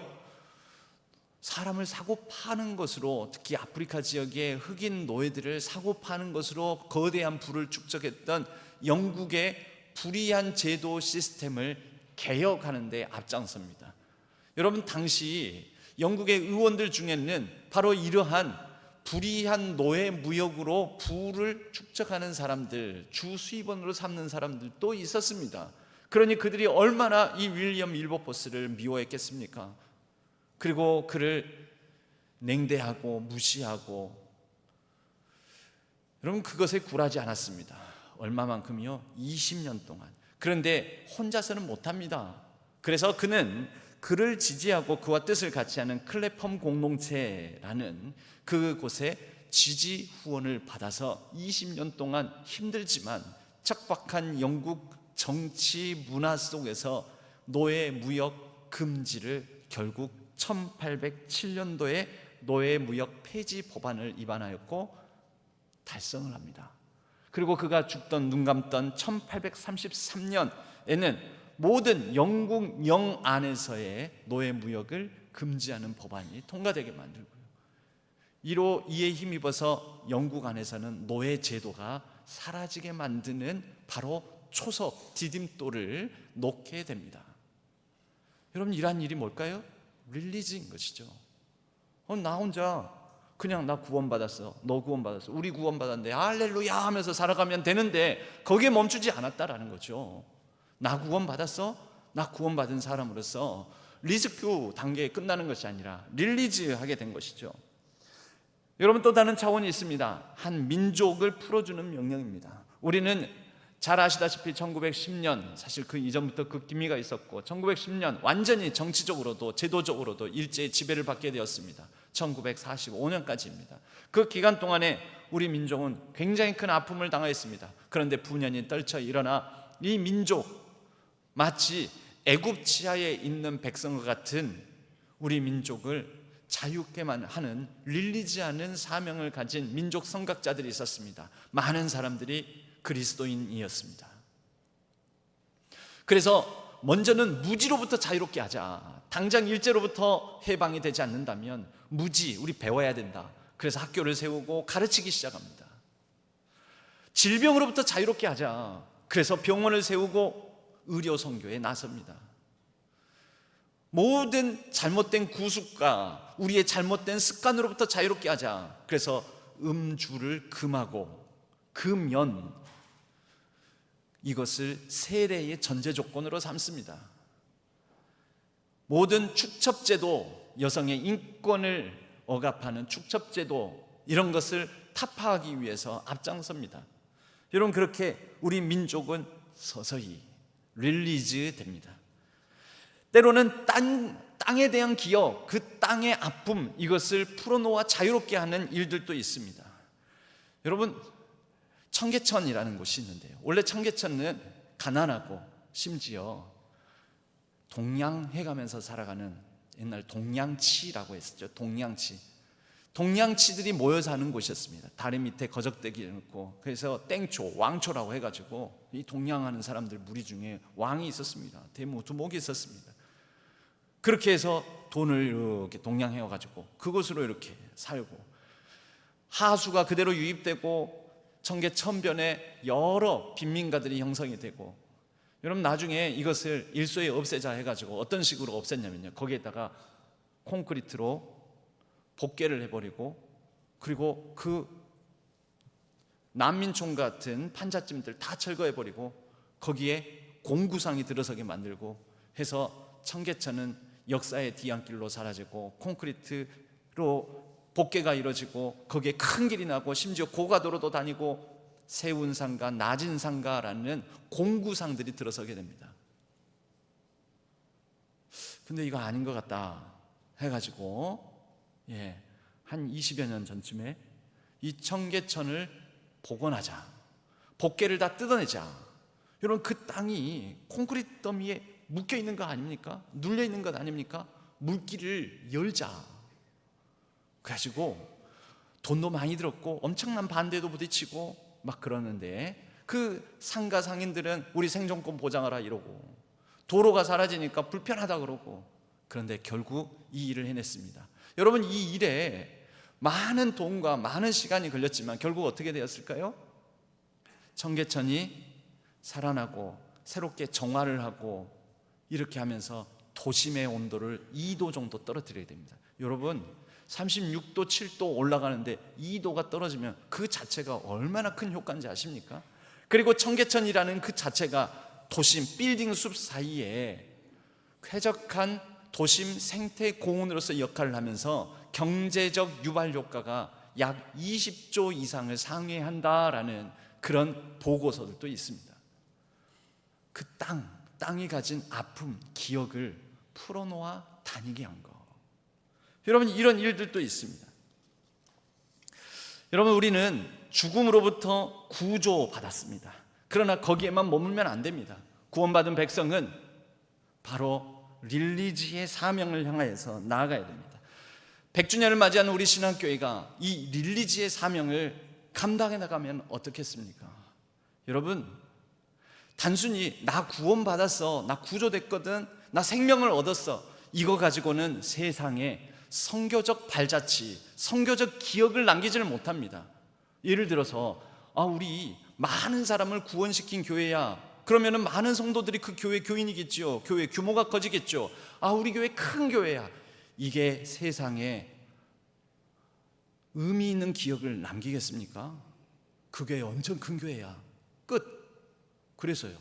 사람을 사고 파는 것으로, 특히 아프리카 지역의 흑인 노예들을 사고 파는 것으로 거대한 부를 축적했던 영국의 불이한 제도 시스템을 개혁하는 데 앞장섭니다. 여러분, 당시 영국의 의원들 중에는 바로 이러한 불이한 노예 무역으로 부를 축적하는 사람들, 주 수입원으로 삼는 사람들도 있었습니다. 그러니 그들이 얼마나 이 윌리엄 윌버포스를 미워했겠습니까? 그리고 그를 냉대하고 무시하고, 여러분, 그것에 굴하지 않았습니다. 얼마만큼요? 20년 동안. 그런데 혼자서는 못합니다. 그래서 그는 그를 지지하고 그와 뜻을 같이 하는 클래펌 공동체라는 그곳에 지지 후원을 받아서 20년 동안 힘들지만 척박한 영국 정치 문화 속에서 노예 무역 금지를 결국 1807년도에 노예 무역 폐지 법안을 위반하였고 달성을 합니다. 그리고 그가 죽던 눈 감던 1833년에는 모든 영국 영안에서의 노예 무역을 금지하는 법안이 통과되게 만들고요. 이에 힘입어서 영국 안에서는 노예 제도가 사라지게 만드는 바로 초석 디딤돌을 놓게 됩니다. 여러분, 이러한 일이 뭘까요? 릴리지인 것이죠. 나 혼자 그냥 나 구원받았어, 너 구원받았어, 우리 구원받았는데 할렐루야 하면서 살아가면 되는데 거기에 멈추지 않았다라는 거죠. 나 구원받았어? 나 구원받은 사람으로서 리스큐 단계에 끝나는 것이 아니라 릴리즈하게 된 것이죠. 여러분, 또 다른 차원이 있습니다. 한 민족을 풀어주는 명령입니다. 우리는 잘 아시다시피 1910년, 사실 그 이전부터 그 기미가 있었고 1910년 완전히 정치적으로도 제도적으로도 일제의 지배를 받게 되었습니다. 1945년까지입니다. 그 기간 동안에 우리 민족은 굉장히 큰 아픔을 당하였습니다. 그런데 분연히 떨쳐 일어나 이 민족, 마치 애굽 지하에 있는 백성과 같은 우리 민족을 자유케만 하는 릴리지하는 사명을 가진 민족 선각자들이 있었습니다. 많은 사람들이 그리스도인이었습니다. 그래서 먼저는 무지로부터 자유롭게 하자. 당장 일제로부터 해방이 되지 않는다면 무지, 우리 배워야 된다. 그래서 학교를 세우고 가르치기 시작합니다. 질병으로부터 자유롭게 하자. 그래서 병원을 세우고 의료 선교에 나섭니다. 모든 잘못된 구습과 우리의 잘못된 습관으로부터 자유롭게 하자. 그래서 음주를 금하고 금연, 이것을 세례의 전제 조건으로 삼습니다. 모든 축첩제도, 여성의 인권을 억압하는 축첩제도, 이런 것을 타파하기 위해서 앞장섭니다. 여러분, 그렇게 우리 민족은 서서히 릴리즈 됩니다. 때로는 땅에 대한 기여, 그 땅의 아픔, 이것을 풀어놓아 자유롭게 하는 일들도 있습니다. 여러분, 청계천이라는 곳이 있는데요, 원래 청계천은 가난하고 심지어 동양해가면서 살아가는 옛날 동양치라고 했었죠. 동양치들이 모여 사는 곳이었습니다. 다리 밑에 거적대기 해놓고, 그래서 땡초, 왕초라고 해가지고 이 동양하는 사람들 무리 중에 왕이 있었습니다. 대모, 두목이 있었습니다. 그렇게 해서 돈을 이렇게 동양해가지고 그곳으로 이렇게 살고, 하수가 그대로 유입되고 청계천변에 여러 빈민가들이 형성이 되고, 여러분, 나중에 이것을 일소에 없애자 해가지고 어떤 식으로 없앴냐면요, 거기에다가 콘크리트로 복개를 해버리고, 그리고 그 난민촌 같은 판잣집들 다 철거해버리고 거기에 공구상이 들어서게 만들고 해서 청계천은 역사의 뒤안길로 사라지고 콘크리트로 복개가 이루어지고 거기에 큰 길이 나고 심지어 고가도로도 다니고 세운상가, 나진상가라는 공구상들이 들어서게 됩니다. 근데 이거 아닌 것 같다 해가지고 한 20여 년 전쯤에 이 청계천을 복원하자, 복개를 다 뜯어내자. 여러분, 그 땅이 콘크리트 더미에 묶여 있는 거 아닙니까? 눌려 있는 것 아닙니까? 물길을 열자. 그래가지고 돈도 많이 들었고 엄청난 반대도 부딪히고 막 그러는데, 그 상가 상인들은 우리 생존권 보장하라 이러고, 도로가 사라지니까 불편하다 그러고, 그런데 결국 이 일을 해냈습니다. 여러분, 이 일에 많은 돈과 많은 시간이 걸렸지만 결국 어떻게 되었을까요? 청계천이 살아나고 새롭게 정화를 하고 이렇게 하면서 도심의 온도를 2도 정도 떨어뜨려야 됩니다. 여러분, 36도, 7도 올라가는데 2도가 떨어지면 그 자체가 얼마나 큰 효과인지 아십니까? 그리고 청계천이라는 그 자체가 도심 빌딩 숲 사이에 쾌적한 도심 생태 공원으로서 역할을 하면서 경제적 유발 효과가 약 20조 이상을 상회한다라는 그런 보고서들도 있습니다. 그 땅이 가진 아픔, 기억을 풀어놓아 다니게 한 거. 여러분, 이런 일들도 있습니다. 여러분, 우리는 죽음으로부터 구조받았습니다. 그러나 거기에만 머물면 안 됩니다. 구원받은 백성은 바로 릴리지의 사명을 향하여서 나아가야 됩니다. 100주년을 맞이하는 우리 신학교회가 이 릴리지의 사명을 감당해 나가면 어떻겠습니까? 여러분, 단순히 나 구원받았어, 나 구조됐거든, 나 생명을 얻었어, 이거 가지고는 세상에 선교적 발자취, 선교적 기억을 남기지를 못합니다. 예를 들어서 우리 많은 사람을 구원시킨 교회야. 그러면은 많은 성도들이 그 교회 교인이겠죠. 교회 규모가 커지겠죠. 우리 교회 큰 교회야. 이게 세상에 의미 있는 기억을 남기겠습니까? 그 교회 엄청 큰 교회야. 끝. 그래서요.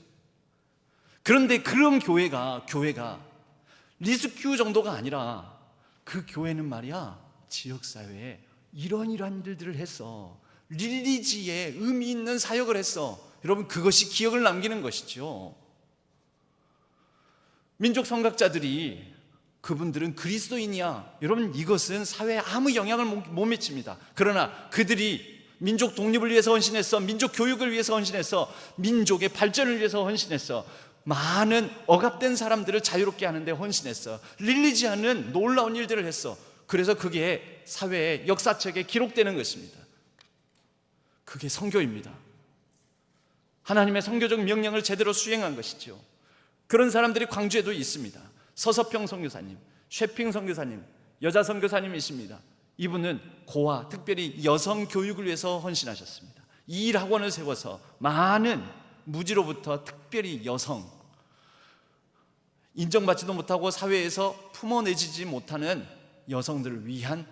그런데 그런 교회가 리스큐 정도가 아니라 그 교회는 말이야, 지역사회에 이러한 일들을 했어. 릴리지에 의미 있는 사역을 했어. 여러분, 그것이 기억을 남기는 것이죠. 민족 선각자들이 그분들은 그리스도인이야. 여러분, 이것은 사회에 아무 영향을 못 미칩니다. 그러나 그들이 민족 독립을 위해서 헌신했어. 민족 교육을 위해서 헌신했어. 민족의 발전을 위해서 헌신했어. 많은 억압된 사람들을 자유롭게 하는데 헌신했어. 릴리지하는 놀라운 일들을 했어. 그래서 그게 사회의 역사책에 기록되는 것입니다. 그게 선교입니다. 하나님의 선교적 명령을 제대로 수행한 것이죠. 그런 사람들이 광주에도 있습니다. 서서평 선교사님, 쉐핑 선교사님, 여자 선교사님이십니다. 이분은 고아, 특별히 여성 교육을 위해서 헌신하셨습니다. 이 일학원을 세워서 많은 무지로부터 특별히 여성, 인정받지도 못하고 사회에서 품어내지지 못하는 여성들을 위한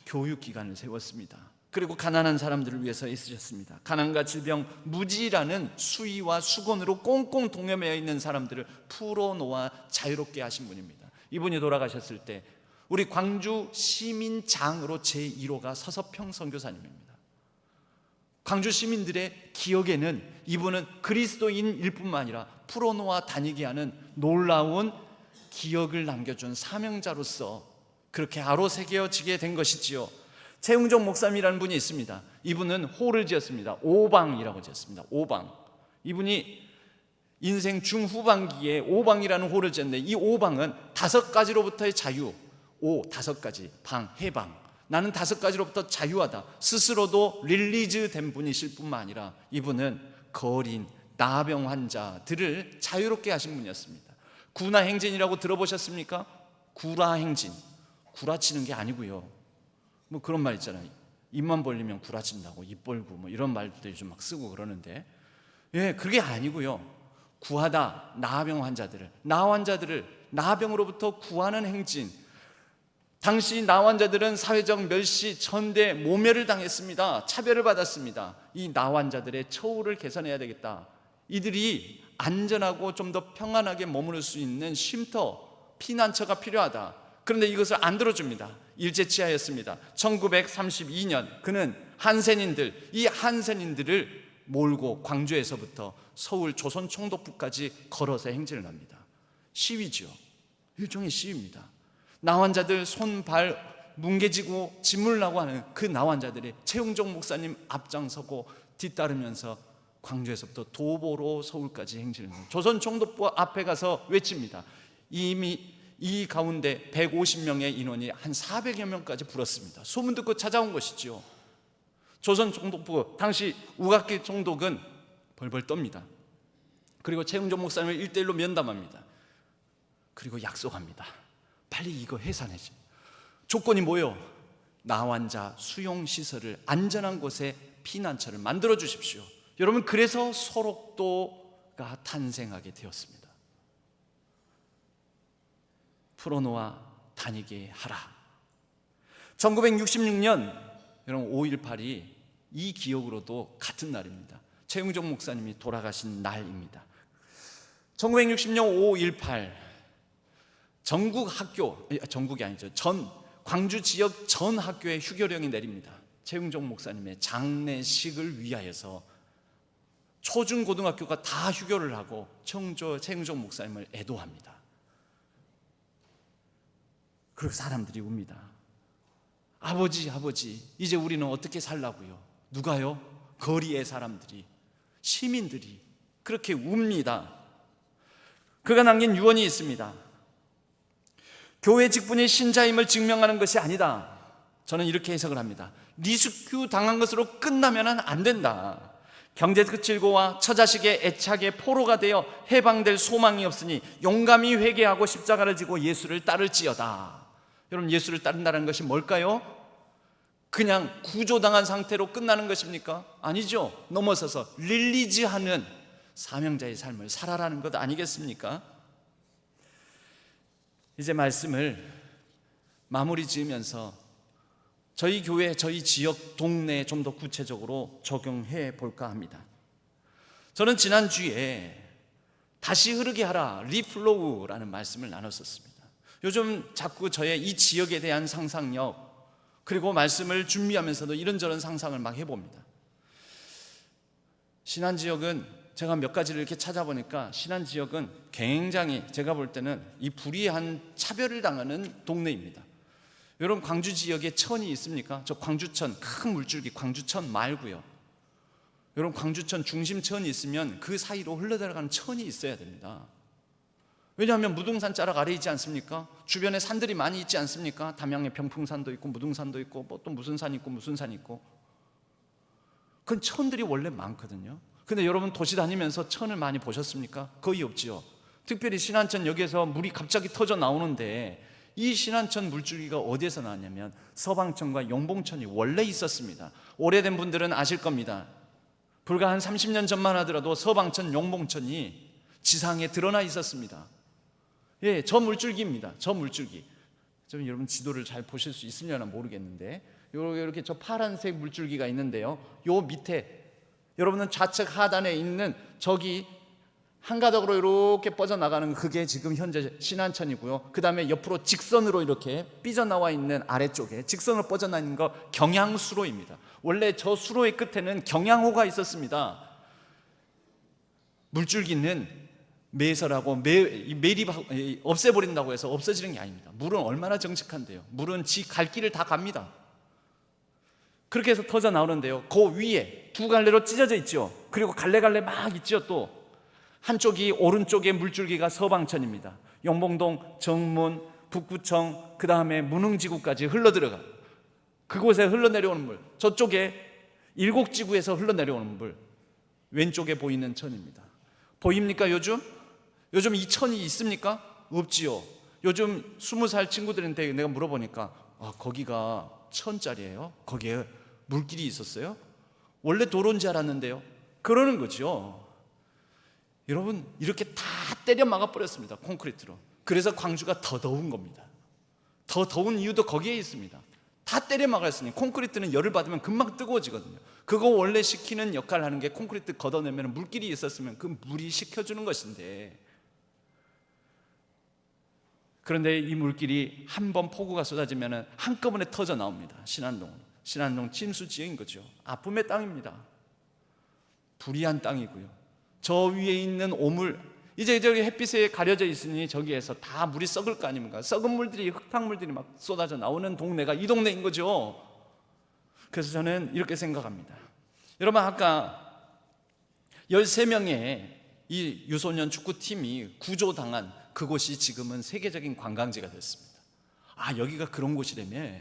교육기관을 세웠습니다. 그리고 가난한 사람들을 위해서 애쓰셨습니다. 가난과 질병, 무지라는 수위와 수건으로 꽁꽁 동여매어 있는 사람들을 풀어놓아 자유롭게 하신 분입니다. 이분이 돌아가셨을 때 우리 광주 시민장으로 제1호가 서서평 선교사님입니다. 광주 시민들의 기억에는 이분은 그리스도인일 뿐만 아니라 풀어놓아 다니게 하는 놀라운 기억을 남겨준 사명자로서 그렇게 아로새겨지게 된 것이지요. 최웅정 목사님이라는 분이 있습니다. 이분은 호를 지었습니다. 오방이라고 지었습니다. 오방. 이분이 인생 중후반기에 오방이라는 호를 지었는데, 이 오방은 5가지로부터의 자유, 5가지, 방, 해방. 나는 5가지로부터 자유하다. 스스로도 릴리즈 된 분이실 뿐만 아니라 이분은 거린, 나병 환자들을 자유롭게 하신 분이었습니다. 구라행진이라고 들어보셨습니까? 구라행진. 구라치는 게 아니고요. 뭐 그런 말 있잖아요. 입만 벌리면 구라친다고, 입 벌고 뭐 이런 말도 요즘 막 쓰고 그러는데, 그게 아니고요. 구하다, 나병 환자들을, 나 환자들을 나병으로부터 구하는 행진. 당시 나 환자들은 사회적 멸시, 천대, 모멸을 당했습니다. 차별을 받았습니다. 이 나 환자들의 처우를 개선해야 되겠다. 이들이 안전하고 좀 더 평안하게 머무를 수 있는 쉼터, 피난처가 필요하다. 그런데 이것을 안 들어줍니다. 일제치하였습니다. 1932년 그는 이 한센인들을 몰고 광주에서부터 서울 조선 총독부까지 걸어서 행진을 합니다. 시위죠. 일종의 시위입니다. 나환자들 손, 발 뭉개지고 짓물 나고 하는 그 나환자들이 최웅정 목사님 앞장서고 뒤따르면서 광주에서부터 도보로 서울까지 행진을 합니다. 조선 총독부 앞에 가서 외칩니다. 이미 이 가운데 150명의 인원이 한 400여 명까지 불었습니다. 소문 듣고 찾아온 것이죠. 조선 총독부, 당시 우각기 총독은 벌벌 떱니다. 그리고 최웅정 목사님을 1대1로 면담합니다. 그리고 약속합니다. 빨리 이거 해산해줘. 조건이 뭐예요? 나환자 수용시설을 안전한 곳에 피난처를 만들어 주십시오. 여러분, 그래서 소록도가 탄생하게 되었습니다. 풀어놓아 다니게 하라. 1966년 여러분 5.18이 이 기억으로도 같은 날입니다. 최웅정 목사님이 돌아가신 날입니다. 1960년 5.18 전국 학교, 전국이 아니죠, 광주 지역 전 학교에 휴교령이 내립니다. 최웅정 목사님의 장례식을 위하여서 초중고등학교가 다 휴교를 하고 최웅정 목사님을 애도합니다. 그리고 사람들이 웁니다. 아버지, 이제 우리는 어떻게 살라고요? 누가요? 거리의 사람들이, 시민들이 그렇게 웁니다. 그가 남긴 유언이 있습니다. 교회 직분이 신자임을 증명하는 것이 아니다. 저는 이렇게 해석을 합니다. 리스큐 당한 것으로 끝나면 안 된다. 경제적 질고와 처자식의 애착의 포로가 되어 해방될 소망이 없으니 용감히 회개하고 십자가를 지고 예수를 따를지어다. 여러분, 예수를 따른다는 것이 뭘까요? 그냥 구조당한 상태로 끝나는 것입니까? 아니죠. 넘어서서 릴리즈하는 사명자의 삶을 살아라는 것 아니겠습니까? 이제 말씀을 마무리 지으면서 저희 교회, 저희 지역, 동네에 좀 더 구체적으로 적용해 볼까 합니다. 저는 지난주에 다시 흐르게 하라, 리플로우라는 말씀을 나눴었습니다. 요즘 자꾸 저의 이 지역에 대한 상상력, 그리고 말씀을 준비하면서도 이런저런 상상을 막 해봅니다. 신안지역은 제가 몇 가지를 이렇게 찾아보니까 신안지역은 굉장히 제가 볼 때는 이 불이한 차별을 당하는 동네입니다. 여러분, 광주 지역에 천이 있습니까? 저 광주천, 큰 물줄기 광주천 말고요. 여러분, 광주천 중심천이 있으면 그 사이로 흘러들어가는 천이 있어야 됩니다. 왜냐하면 무등산 자락 아래 있지 않습니까? 주변에 산들이 많이 있지 않습니까? 담양에 병풍산도 있고 무등산도 있고 또 무슨 산 있고 무슨 산 있고. 그건 천들이 원래 많거든요. 근데 여러분, 도시 다니면서 천을 많이 보셨습니까? 거의 없지요. 특별히 신안천 여기에서 물이 갑자기 터져 나오는데 이 신안천 물줄기가 어디에서 나왔냐면 서방천과 용봉천이 원래 있었습니다. 오래된 분들은 아실 겁니다. 불과 한 30년 전만 하더라도 서방천, 용봉천이 지상에 드러나 있었습니다. 예, 저 물줄기입니다. 저 물줄기. 좀 여러분 지도를 잘 보실 수 있으려나 모르겠는데 이렇게 저 파란색 물줄기가 있는데요. 요 밑에 여러분은 좌측 하단에 있는 저기 한 가닥으로 이렇게 뻗어나가는 그게 지금 현재 신안천이고요. 그 다음에 옆으로 직선으로 이렇게 삐져나와 있는 아래쪽에 직선으로 뻗어나 있는 거 경양수로입니다. 원래 저 수로의 끝에는 경양호가 있었습니다. 물줄기는 매설하고 매립 없애버린다고 해서 없어지는 게 아닙니다. 물은 얼마나 정직한데요. 물은 지 갈 길을 다 갑니다. 그렇게 해서 터져 나오는데요. 그 위에 두 갈래로 찢어져 있죠. 그리고 갈래갈래 막 있죠. 또 한쪽이 오른쪽에 물줄기가 서방천입니다. 영봉동, 정문, 북구청, 그 다음에 문흥지구까지 흘러들어가. 그곳에 흘러내려오는 물, 저쪽에 일곡지구에서 흘러내려오는 물, 왼쪽에 보이는 천입니다. 보입니까? 요즘 이 천이 있습니까? 없지요. 요즘 20살 친구들한테 내가 물어보니까 거기가 천짜리예요? 거기에 물길이 있었어요? 원래 도로인 줄 알았는데요. 그러는 거죠. 여러분, 이렇게 다 때려 막아버렸습니다. 콘크리트로. 그래서 광주가 더 더운 겁니다. 더 더운 이유도 거기에 있습니다. 다 때려 막았으니 콘크리트는 열을 받으면 금방 뜨거워지거든요. 그거 원래 식히는 역할을 하는 게 콘크리트 걷어내면 물길이 있었으면 그 물이 식혀주는 것인데, 그런데 이 물길이 한 번 폭우가 쏟아지면 한꺼번에 터져 나옵니다. 신안동 침수 지역인 거죠. 아픔의 땅입니다. 불이한 땅이고요. 저 위에 있는 오물, 이제 저기 햇빛에 가려져 있으니 저기에서 다 물이 썩을 거 아닙니까? 썩은 물들이, 흙탕물들이 막 쏟아져 나오는 동네가 이 동네인 거죠. 그래서 저는 이렇게 생각합니다. 여러분, 아까 13명의 이 유소년 축구팀이 구조당한 그곳이 지금은 세계적인 관광지가 됐습니다. 여기가 그런 곳이라며.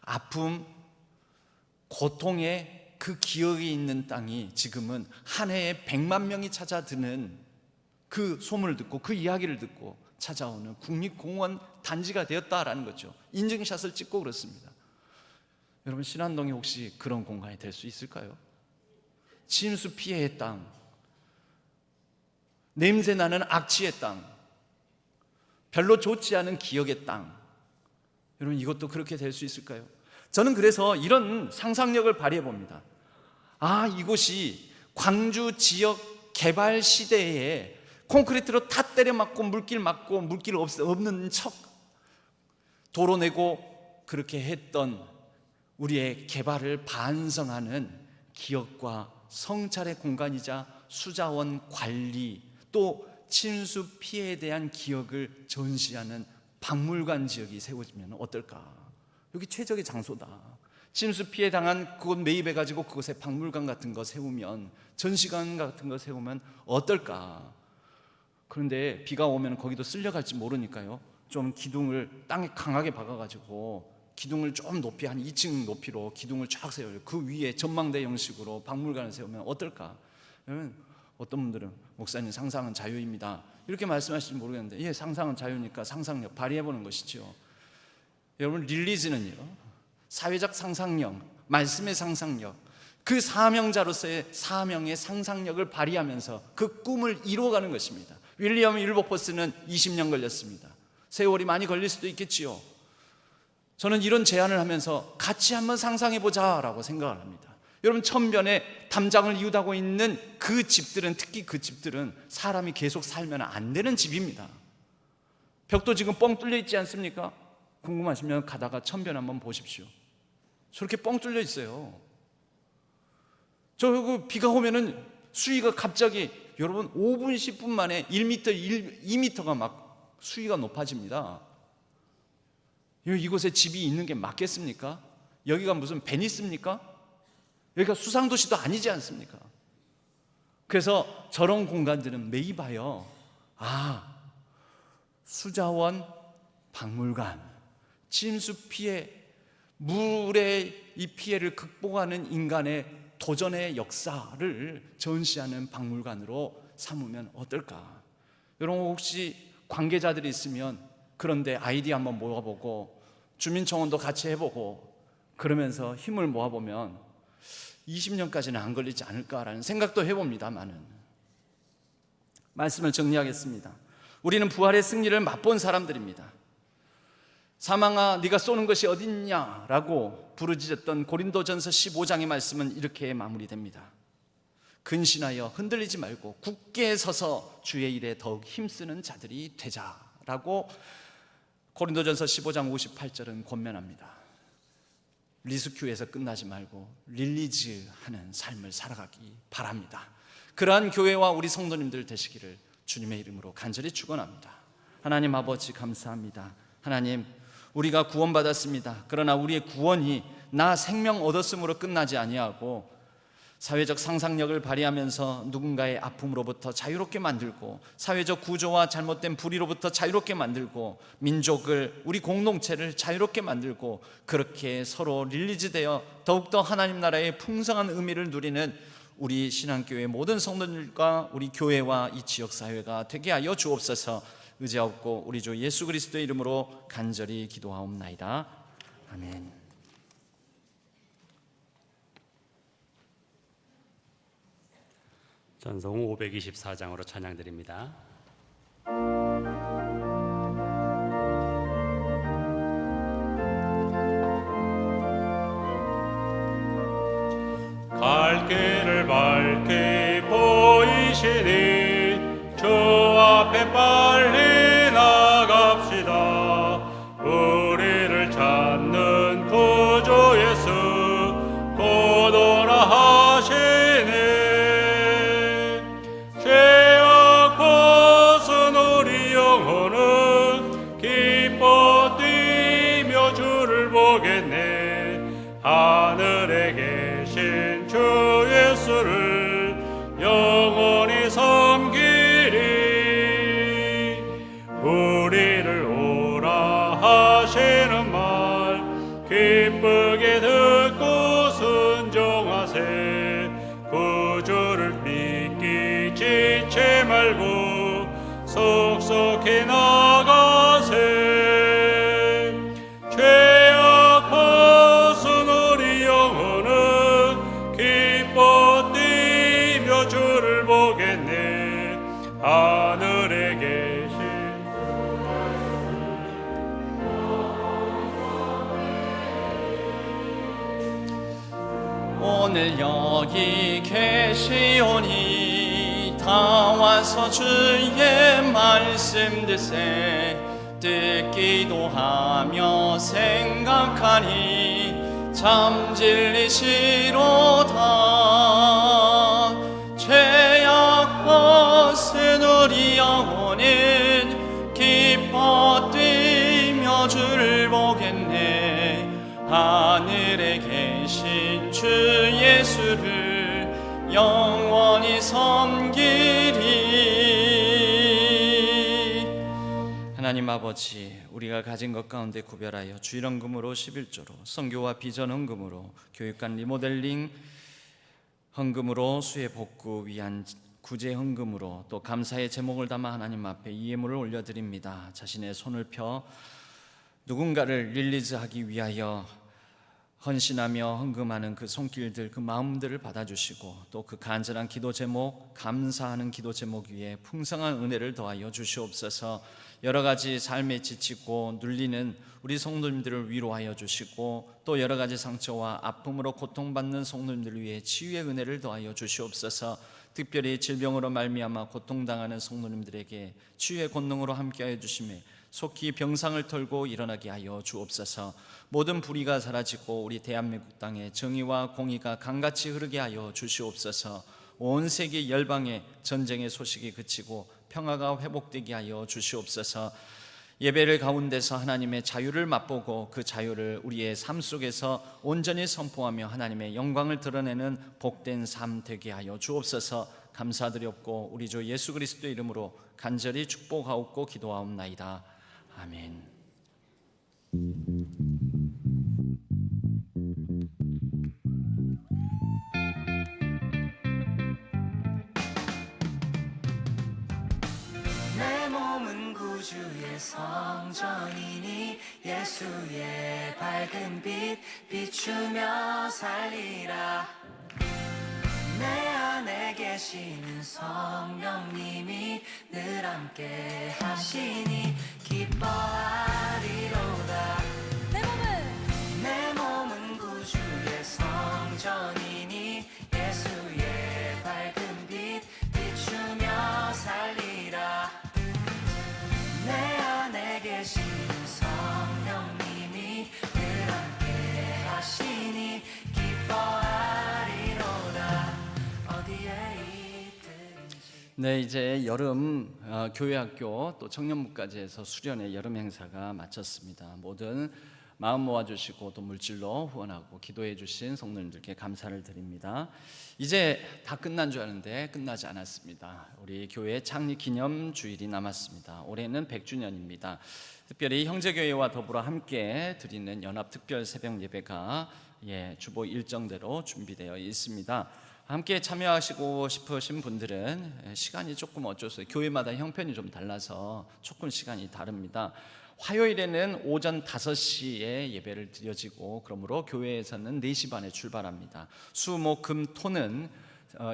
아픔, 고통의 그 기억이 있는 땅이 지금은 한 해에 100만 명이 찾아드는 그 소문을 듣고 그 이야기를 듣고 찾아오는 국립공원 단지가 되었다라는 거죠. 인증샷을 찍고 그렇습니다. 여러분, 신안동이 혹시 그런 공간이 될 수 있을까요? 침수 피해의 땅, 냄새나는 악취의 땅, 별로 좋지 않은 기억의 땅, 여러분, 이것도 그렇게 될 수 있을까요? 저는 그래서 이런 상상력을 발휘해 봅니다. 이곳이 광주 지역 개발 시대에 콘크리트로 다 때려 맞고 물길 막고 물길 없는 척 도로 내고 그렇게 했던 우리의 개발을 반성하는 기억과 성찰의 공간이자 수자원 관리, 또 침수 피해에 대한 기억을 전시하는 박물관 지역이 세워지면 어떨까? 여기 최적의 장소다. 침수 피해 당한 그곳 매입해가지고 그곳에 박물관 같은 거 세우면, 전시관 같은 거 세우면 어떨까? 그런데 비가 오면 거기도 쓸려갈지 모르니까요, 좀 기둥을 땅에 강하게 박아가지고 기둥을 좀 높이, 한 2층 높이로 기둥을 쫙 세워요. 그 위에 전망대 형식으로 박물관을 세우면 어떨까? 여러분, 어떤 분들은 목사님 상상은 자유입니다 이렇게 말씀하실지 모르겠는데, 예, 상상은 자유니까 상상력 발휘해보는 것이죠. 여러분, 릴리지는요, 사회적 상상력, 말씀의 상상력, 그 사명자로서의 사명의 상상력을 발휘하면서 그 꿈을 이루어가는 것입니다. 윌리엄 윌버포스는 20년 걸렸습니다. 세월이 많이 걸릴 수도 있겠지요. 저는 이런 제안을 하면서 같이 한번 상상해보자 라고 생각을 합니다. 여러분, 천변에 담장을 이웃하고 있는 그 집들은, 특히 그 집들은 사람이 계속 살면 안 되는 집입니다. 벽도 지금 뻥 뚫려 있지 않습니까? 궁금하시면 가다가 천변 한번 보십시오. 저렇게 뻥 뚫려 있어요. 저 비가 오면은 수위가 갑자기, 여러분, 5분 10분 만에 1m, 2m가 막 수위가 높아집니다. 이곳에 집이 있는 게 맞겠습니까? 여기가 무슨 베니스입니까? 여기가 수상도시도 아니지 않습니까? 그래서 저런 공간들은 매입하여, 수자원, 박물관, 침수 피해, 물의 이 피해를 극복하는 인간의 도전의 역사를 전시하는 박물관으로 삼으면 어떨까? 여러분, 혹시 관계자들이 있으면 그런데 아이디어 한번 모아보고 주민청원도 같이 해보고 그러면서 힘을 모아보면 20년까지는 안 걸리지 않을까라는 생각도 해봅니다만은, 말씀을 정리하겠습니다. 우리는 부활의 승리를 맛본 사람들입니다. 사망아, 네가 쏘는 것이 어딨냐라고 부르짖었던 고린도전서 15장의 말씀은 이렇게 마무리됩니다. 근신하여 흔들리지 말고 굳게 서서 주의 일에 더욱 힘쓰는 자들이 되자라고 고린도전서 15장 58절은 권면합니다. 리스큐에서 끝나지 말고 릴리즈하는 삶을 살아가기 바랍니다. 그러한 교회와 우리 성도님들 되시기를 주님의 이름으로 간절히 축원합니다. 하나님 아버지, 감사합니다. 하나님, 우리가 구원받았습니다. 그러나 우리의 구원이 나 생명 얻었음으로 끝나지 아니하고 사회적 상상력을 발휘하면서 누군가의 아픔으로부터 자유롭게 만들고, 사회적 구조와 잘못된 불의로부터 자유롭게 만들고, 민족을, 우리 공동체를 자유롭게 만들고, 그렇게 서로 릴리즈되어 더욱더 하나님 나라의 풍성한 의미를 누리는 우리 신앙교회 모든 성도들과 우리 교회와 이 지역사회가 되게 하여 주옵소서. 의지하옵고 우리 주 예수 그리스도의 이름으로 간절히 기도하옵나이다. 아멘. 전송 524장으로 찬양드립니다. 갈 길을 밝게 보이시니 주 앞에 빨리 나갑시다. 우리를 찾는 구주 예수 곧 오라 하시네. 죄악 벗은 우리 영혼은 기뻐 뛰며 주를 보겠네. 하늘에 계신 주 예수를 영원히 섬기리. 우리를 오라 하시는 말 기쁘게 듣고 순종하세. 구주를 믿기 지체 말고 속속히 나가세. 죄악 벗은 우리 영혼은 기뻐 뛰며 주를 보겠네. 하늘에 계신 오늘 여기 계시오니 다 와서 주의 말씀 듣세. 듣기도 하며 생각하니 참 진리시로다. 죄악 벗은 우리 영혼은 기뻐 뛰며 주를 보겠네. 왕이신 주 예수를 영원히 섬기리. 하나님 아버지, 우리가 가진 것 가운데 구별하여 주일헌금으로 11조로, 선교와 비전 헌금으로, 교육관 리모델링 헌금으로, 수해 복구 위한 구제 헌금으로, 또 감사의 제목을 담아 하나님 앞에 이 예물을 올려드립니다. 자신의 손을 펴 누군가를 릴리즈하기 위하여 헌신하며 헌금하는 그 손길들, 그 마음들을 받아주시고, 또 그 간절한 기도 제목, 감사하는 기도 제목 위에 풍성한 은혜를 더하여 주시옵소서. 여러 가지 삶에 지치고 눌리는 우리 성도님들을 위로하여 주시고, 또 여러 가지 상처와 아픔으로 고통받는 성도님들을 위해 치유의 은혜를 더하여 주시옵소서. 특별히 질병으로 말미암아 고통당하는 성도님들에게 치유의 권능으로 함께하여 주시매 속히 병상을 털고 일어나게 하여 주옵소서. 모든 불의가 사라지고 우리 대한민국 땅에 정의와 공의가 강같이 흐르게 하여 주시옵소서. 온 세계 열방의 전쟁의 소식이 그치고 평화가 회복되게 하여 주시옵소서. 예배를 가운데서 하나님의 자유를 맛보고 그 자유를 우리의 삶 속에서 온전히 선포하며 하나님의 영광을 드러내는 복된 삶 되게 하여 주옵소서. 감사드렸고 우리 주 예수 그리스도의 이름으로 간절히 축복하옵고 기도하옵나이다. 아멘. 내 몸은 구주의 성전이니 예수의 밝은 빛 비추며 살리라. 내 안에 계시는 성령님이 늘 함께 하시니 기뻐하리로다. 내 몸은 구주의 성전이니 예수의 밝은 빛 비추며 살리라. 내 안에 계시는 성령님이 늘 함께 하시니 기뻐하리로다. 어디에 있든지. 네, 이제 여름 교회학교 또 청년부까지 해서 수련의 여름 행사가 마쳤습니다. 모든 마음 모아주시고 또 물질로 후원하고 기도해 주신 성도님들께 감사를 드립니다. 이제 다 끝난 줄 아는데 끝나지 않았습니다. 우리 교회 창립 기념 주일이 남았습니다. 올해는 100주년입니다. 특별히 형제교회와 더불어 함께 드리는 연합 특별 새벽 예배가 주보 일정대로 준비되어 있습니다. 함께 참여하시고 싶으신 분들은 시간이 조금 어쩔 수 없어요. 교회마다 형편이 좀 달라서 조금 시간이 다릅니다. 화요일에는 오전 5시에 예배를 드려지고 그러므로 교회에서는 4시 반에 출발합니다. 수, 목, 금, 토는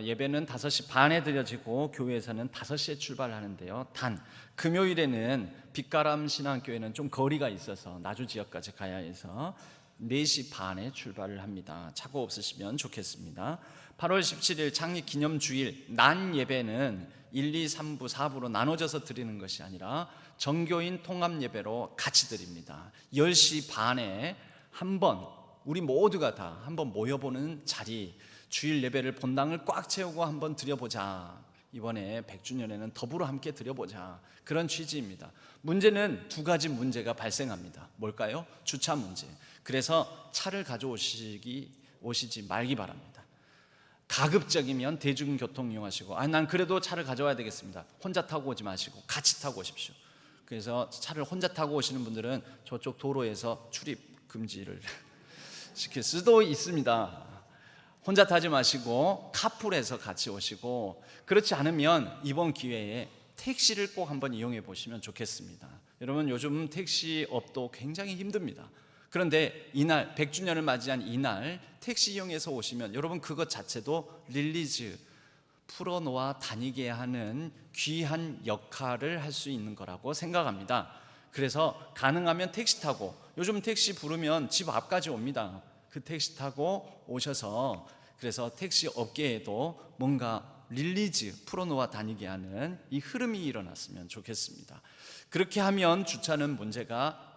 예배는 5시 반에 드려지고 교회에서는 5시에 출발하는데요. 단 금요일에는 빛가람 신앙교회는 좀 거리가 있어서 나주 지역까지 가야 해서 4시 반에 출발을 합니다. 착오 없으시면 좋겠습니다. 8월 17일 창립 기념주일 난 예배는 1, 2, 3부, 4부로 나눠져서 드리는 것이 아니라 정교인 통합 예배로 같이 드립니다. 10시 반에 한번 우리 모두가 다 한번 모여보는 자리, 주일 예배를 본당을 꽉 채우고 한번 드려보자. 이번에 100주년에는 더불어 함께 드려보자. 그런 취지입니다. 문제는 2가지 문제가 발생합니다. 뭘까요? 주차 문제. 그래서 차를 오시지 말기 바랍니다. 가급적이면 대중교통 이용하시고, 난 그래도 차를 가져와야 되겠습니다. 혼자 타고 오지 마시고 같이 타고 오십시오. 그래서 차를 혼자 타고 오시는 분들은 저쪽 도로에서 출입 금지를 시킬 수도 있습니다. 혼자 타지 마시고 카풀해서 같이 오시고, 그렇지 않으면 이번 기회에 택시를 꼭 한번 이용해 보시면 좋겠습니다. 여러분, 요즘 택시업도 굉장히 힘듭니다. 그런데 이날 100주년을 맞이한 이날 택시 이용해서 오시면 여러분 그것 자체도 릴리즈, 풀어놓아 다니게 하는 귀한 역할을 할 수 있는 거라고 생각합니다. 그래서 가능하면 택시 타고, 요즘 택시 부르면 집 앞까지 옵니다. 그 택시 타고 오셔서 그래서 택시 업계에도 뭔가 릴리즈, 풀어놓아 다니게 하는 이 흐름이 일어났으면 좋겠습니다. 그렇게 하면 주차는 문제가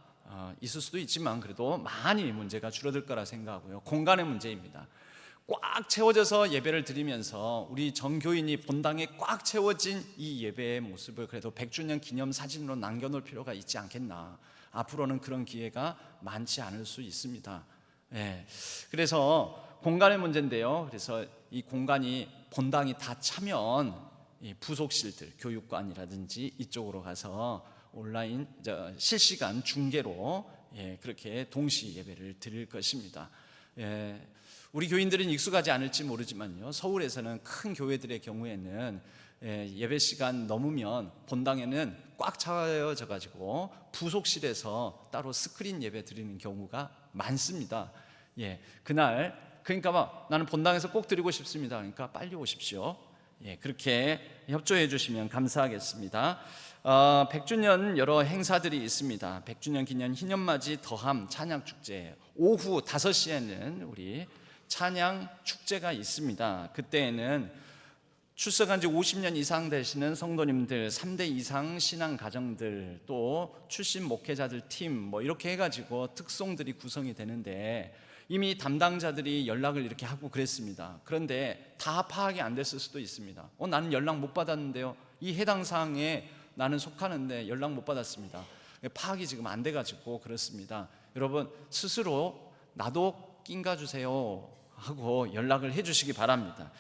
있을 수도 있지만 그래도 많이 문제가 줄어들 거라 생각하고요. 공간의 문제입니다. 꽉 채워져서 예배를 드리면서 우리 정교인이 본당에 꽉 채워진 이 예배의 모습을 그래도 100주년 기념 사진으로 남겨놓을 필요가 있지 않겠나. 앞으로는 그런 기회가 많지 않을 수 있습니다. 예. 그래서 공간의 문제인데요. 그래서 이 공간이 본당이 다 차면 이 부속실들, 교육관이라든지 이쪽으로 가서 온라인 실시간 중계로 그렇게 동시 예배를 드릴 것입니다. 우리 교인들은 익숙하지 않을지 모르지만요, 서울에서는 큰 교회들의 경우에는 예배 시간 넘으면 본당에는 꽉 차여져 가지고 부속실에서 따로 스크린 예배 드리는 경우가 많습니다. 그날 그러니까 나는 본당에서 꼭 드리고 싶습니다. 그러니까 빨리 오십시오. 그렇게 협조해 주시면 감사하겠습니다. 100주년 여러 행사들이 있습니다. 100주년 기념 희년맞이 더함 찬양축제, 오후 5시에는 우리 찬양 축제가 있습니다. 그때에는 출석한 지 50년 이상 되시는 성도님들, 3대 이상 신앙 가정들, 또 출신 목회자들 팀 이렇게 해가지고 특송들이 구성이 되는데, 이미 담당자들이 연락을 이렇게 하고 그랬습니다. 그런데 다 파악이 안 됐을 수도 있습니다. 나는 연락 못 받았는데요, 이 해당 사항에 나는 속하는데 연락 못 받았습니다. 파악이 지금 안 돼가지고 그렇습니다. 여러분 스스로 나도 낀가 주세요 하고 연락을 해주시기 바랍니다.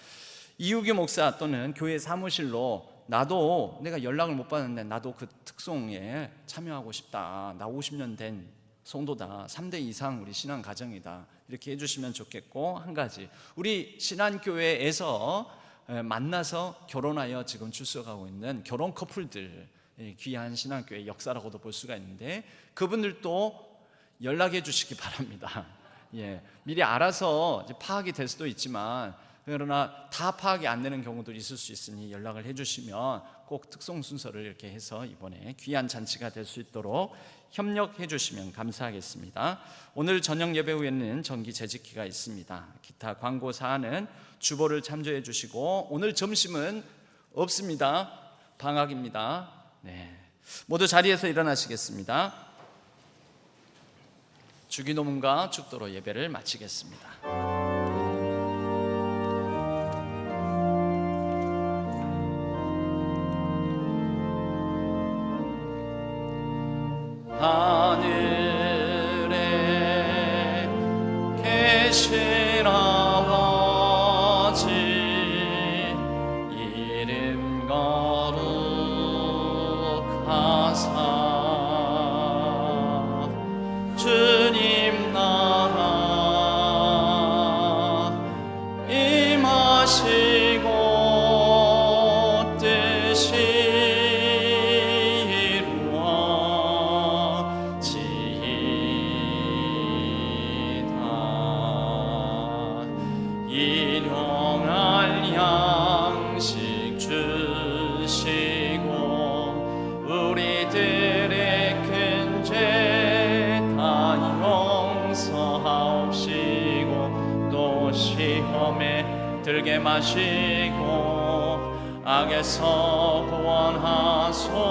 이우규 목사 또는 교회 사무실로 나도 내가 연락을 못 받았는데 나도 그 특송에 참여하고 싶다, 나 50년 된 성도다, 3대 이상 우리 신앙 가정이다, 이렇게 해주시면 좋겠고, 한 가지, 우리 신한교회에서 만나서 결혼하여 지금 출석하고 있는 결혼 커플들, 귀한 신한교회 역사라고도 볼 수가 있는데 그분들도 연락해 주시기 바랍니다. 미리 알아서 파악이 될 수도 있지만, 그러나 다 파악이 안 되는 경우도 있을 수 있으니 연락을 해주시면 꼭 특송 순서를 이렇게 해서 이번에 귀한 잔치가 될 수 있도록 협력해 주시면 감사하겠습니다. 오늘 저녁 예배 후에는 정기 재직기가 있습니다. 기타 광고 사안은 주보를 참조해 주시고, 오늘 점심은 없습니다. 방학입니다. 모두 자리에서 일어나시겠습니다. 주기도문과 축도로 예배를 마치겠습니다. 하늘에 계신 아버지, 이름 거룩하사 주님 나라 임하시고 뜻이 일용할 양식 주시고 우리들의 큰 죄 다 용서하옵시고, 또 시험에 들게 마시고 악에서 구원하소서.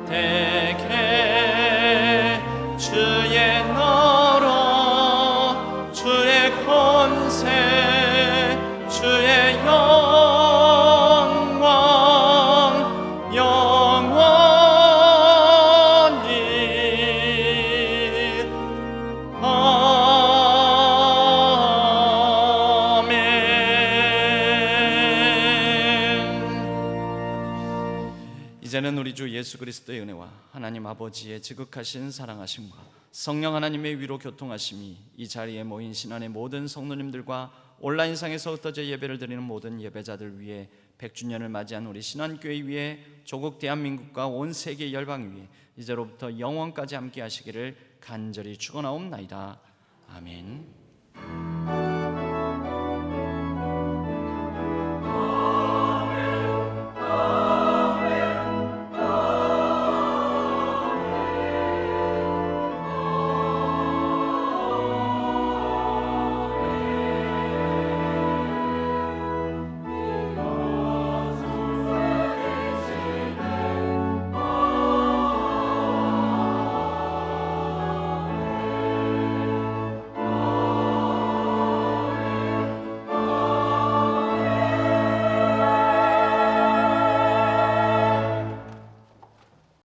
대개 주의 나라 주의 권세 주의 영광 영원히 아멘. 이제는 우리 주 예수 그리스도의 은혜와 하나님 아버지의 지극하신 사랑하심과 성령 하나님의 위로 교통하심이 이 자리에 모인 신안의 모든 성도님들과 온라인상에서 흩어져 예배를 드리는 모든 예배자들 위해 100주년을 맞이한 우리 신안교회 위에 조국 대한민국과 온 세계 열방 위에 이제로부터 영원까지 함께 하시기를 간절히 축원하옵나이다. 아멘.